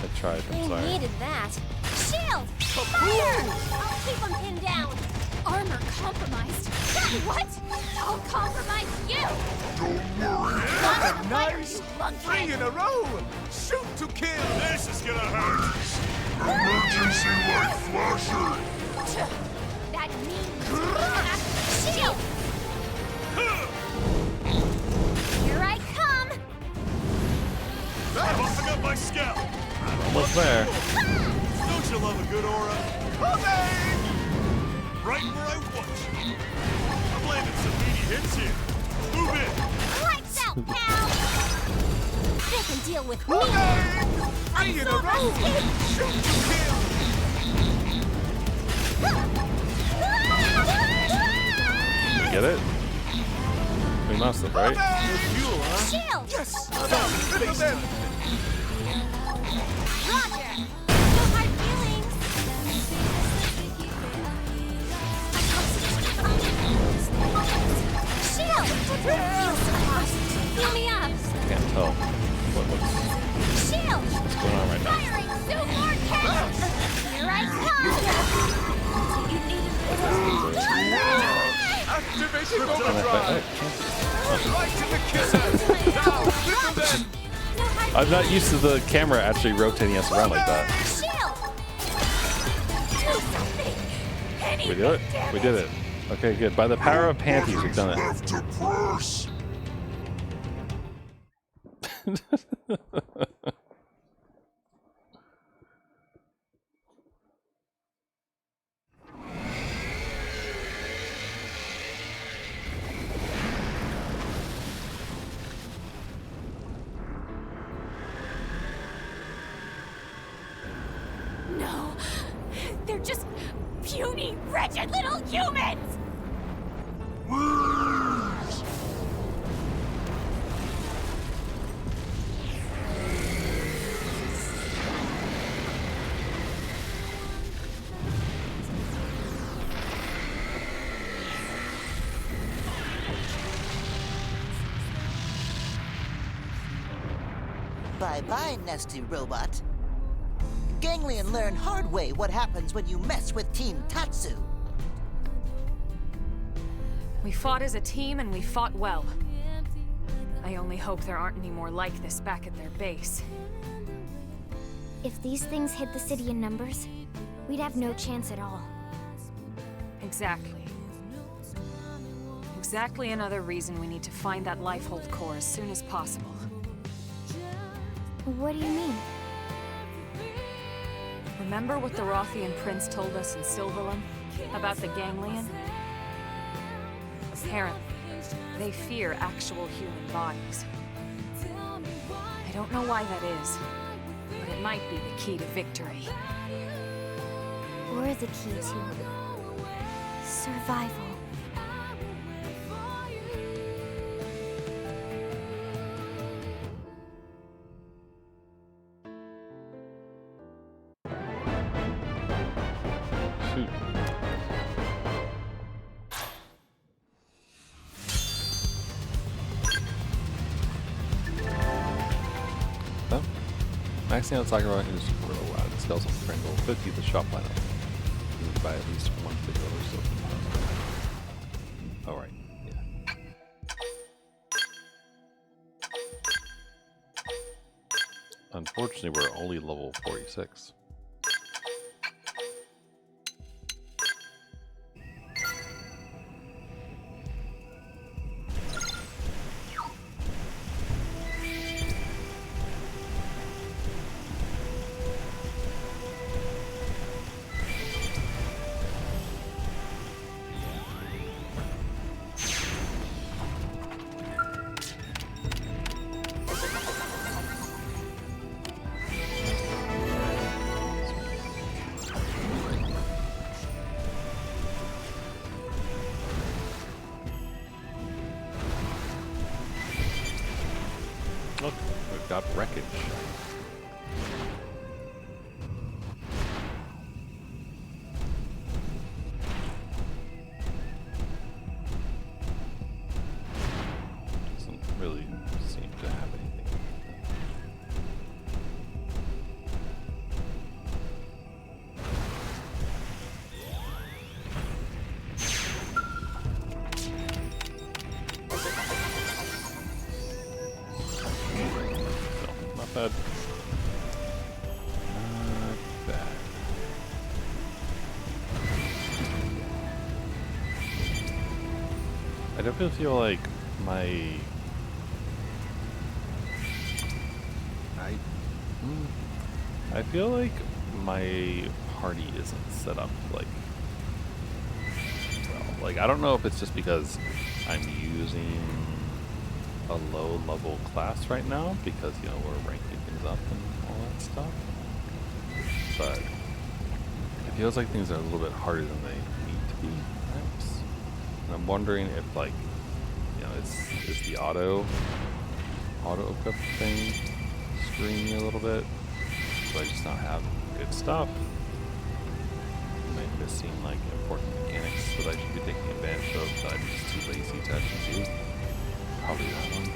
I tried. I'm I sorry. needed that. Shield! Fire! I'll keep them pinned down. Armor compromised. What? I'll compromise you! Nice! 3 in a row! Shoot to kill! This is gonna hurt! Emergency light flasher! That means shield! Here I come! Buffing up my scalp! Almost there. Don't you love a good aura? Okay! Right where I want you. I'm landing some meaty hits here. Move in! Lights out, pal! They can deal with me! Okay! 3 in a row! Shoot to kill! Did you get it? We must have, right? Fuel, huh? Shield! Yes! Cripple them! Roger! No hard feelings! Shield! Heal me up! Can't tell what's Shield! going on right now. Firing Super Cannon! Here I Activating Can I overdrive! Right to the kisser! Now cripple them! I'm not used to the camera actually rotating us around like that. Shield! Do something! We did it? We did it. Okay, good. By the power of panties, we've done it. Left to press. No! They're just puny, wretched little humans! Bye-bye, nasty robot. Ganglion learned hard way what happens when you mess with Team Tatsu. We fought as a team and we fought well. I only hope there aren't any more like this back at their base. If these things hit the city in numbers, we'd have no chance at all. Exactly. Exactly another reason we need to find that Lifehold core as soon as possible. What do you mean? Remember what the Rothian prince told us in Sylvallum about the Ganglion? Apparently, they fear actual human bodies. I don't know why that is, but it might be the key to victory. Or the key to survival. Shoot. Maxing out Sakura is really loud. Scales on the triangle. 50 the shop lineup. You need to buy at least one video or so. Oh, right. Yeah. Unfortunately, we're only level 46. Look, we've got wreckage. Doesn't really seem to have anything. Not bad. Not bad. I definitely feel like I feel like my party isn't set up like well. Like I don't know if it's just because I'm using a low level class right now because you know we're ranking things up and all that stuff, but it feels like things are a little bit harder than they need to be perhaps. And I'm wondering if like you know is the auto equip thing screwing me a little bit? Do I just not have good stuff? Am I missing like important mechanics that I should be taking advantage of that I'm just too lazy to actually do? Probably that one.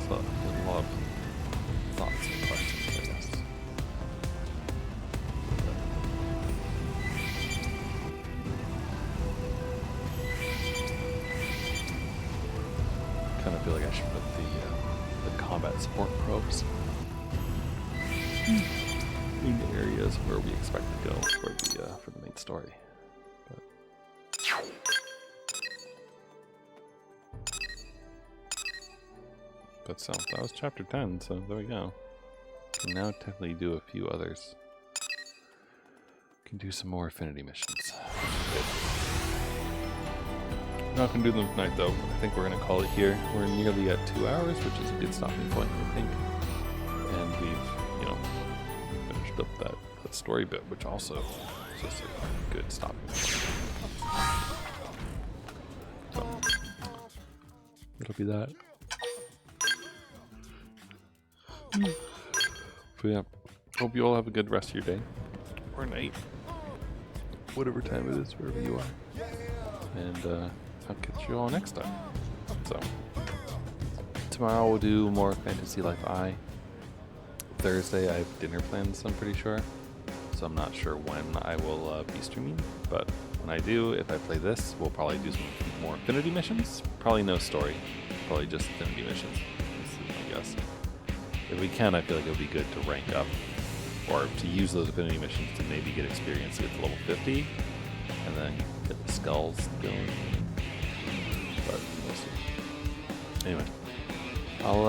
So, a lot of thoughts and questions, I guess. Kind of feel like I should put the combat support probes in the areas where we expect to go for the main story. But so that was chapter 10, so there we go. Can now technically do a few others. Can do some more affinity missions. Not gonna do them tonight though. I think we're gonna call it here. We're nearly at 2 hours, which is a good stopping point, I think. And we've, you know, finished up that story bit, which also is just a good stopping point. So, it'll be that. So yeah, hope you all have a good rest of your day or night, whatever time it is, wherever you are. And I'll catch you all next time. So tomorrow we'll do more Fantasy Life I. Thursday I have dinner plans, I'm pretty sure. So I'm not sure when I will be streaming, but when I do, if I play this, we'll probably do some more Affinity missions. Probably no story, probably just Affinity missions, I guess. If we can, I feel like it would be good to rank up, or to use those Affinity missions to maybe get experience to get to level 50, and then get the skulls going. But we'll see. Anyway, I'll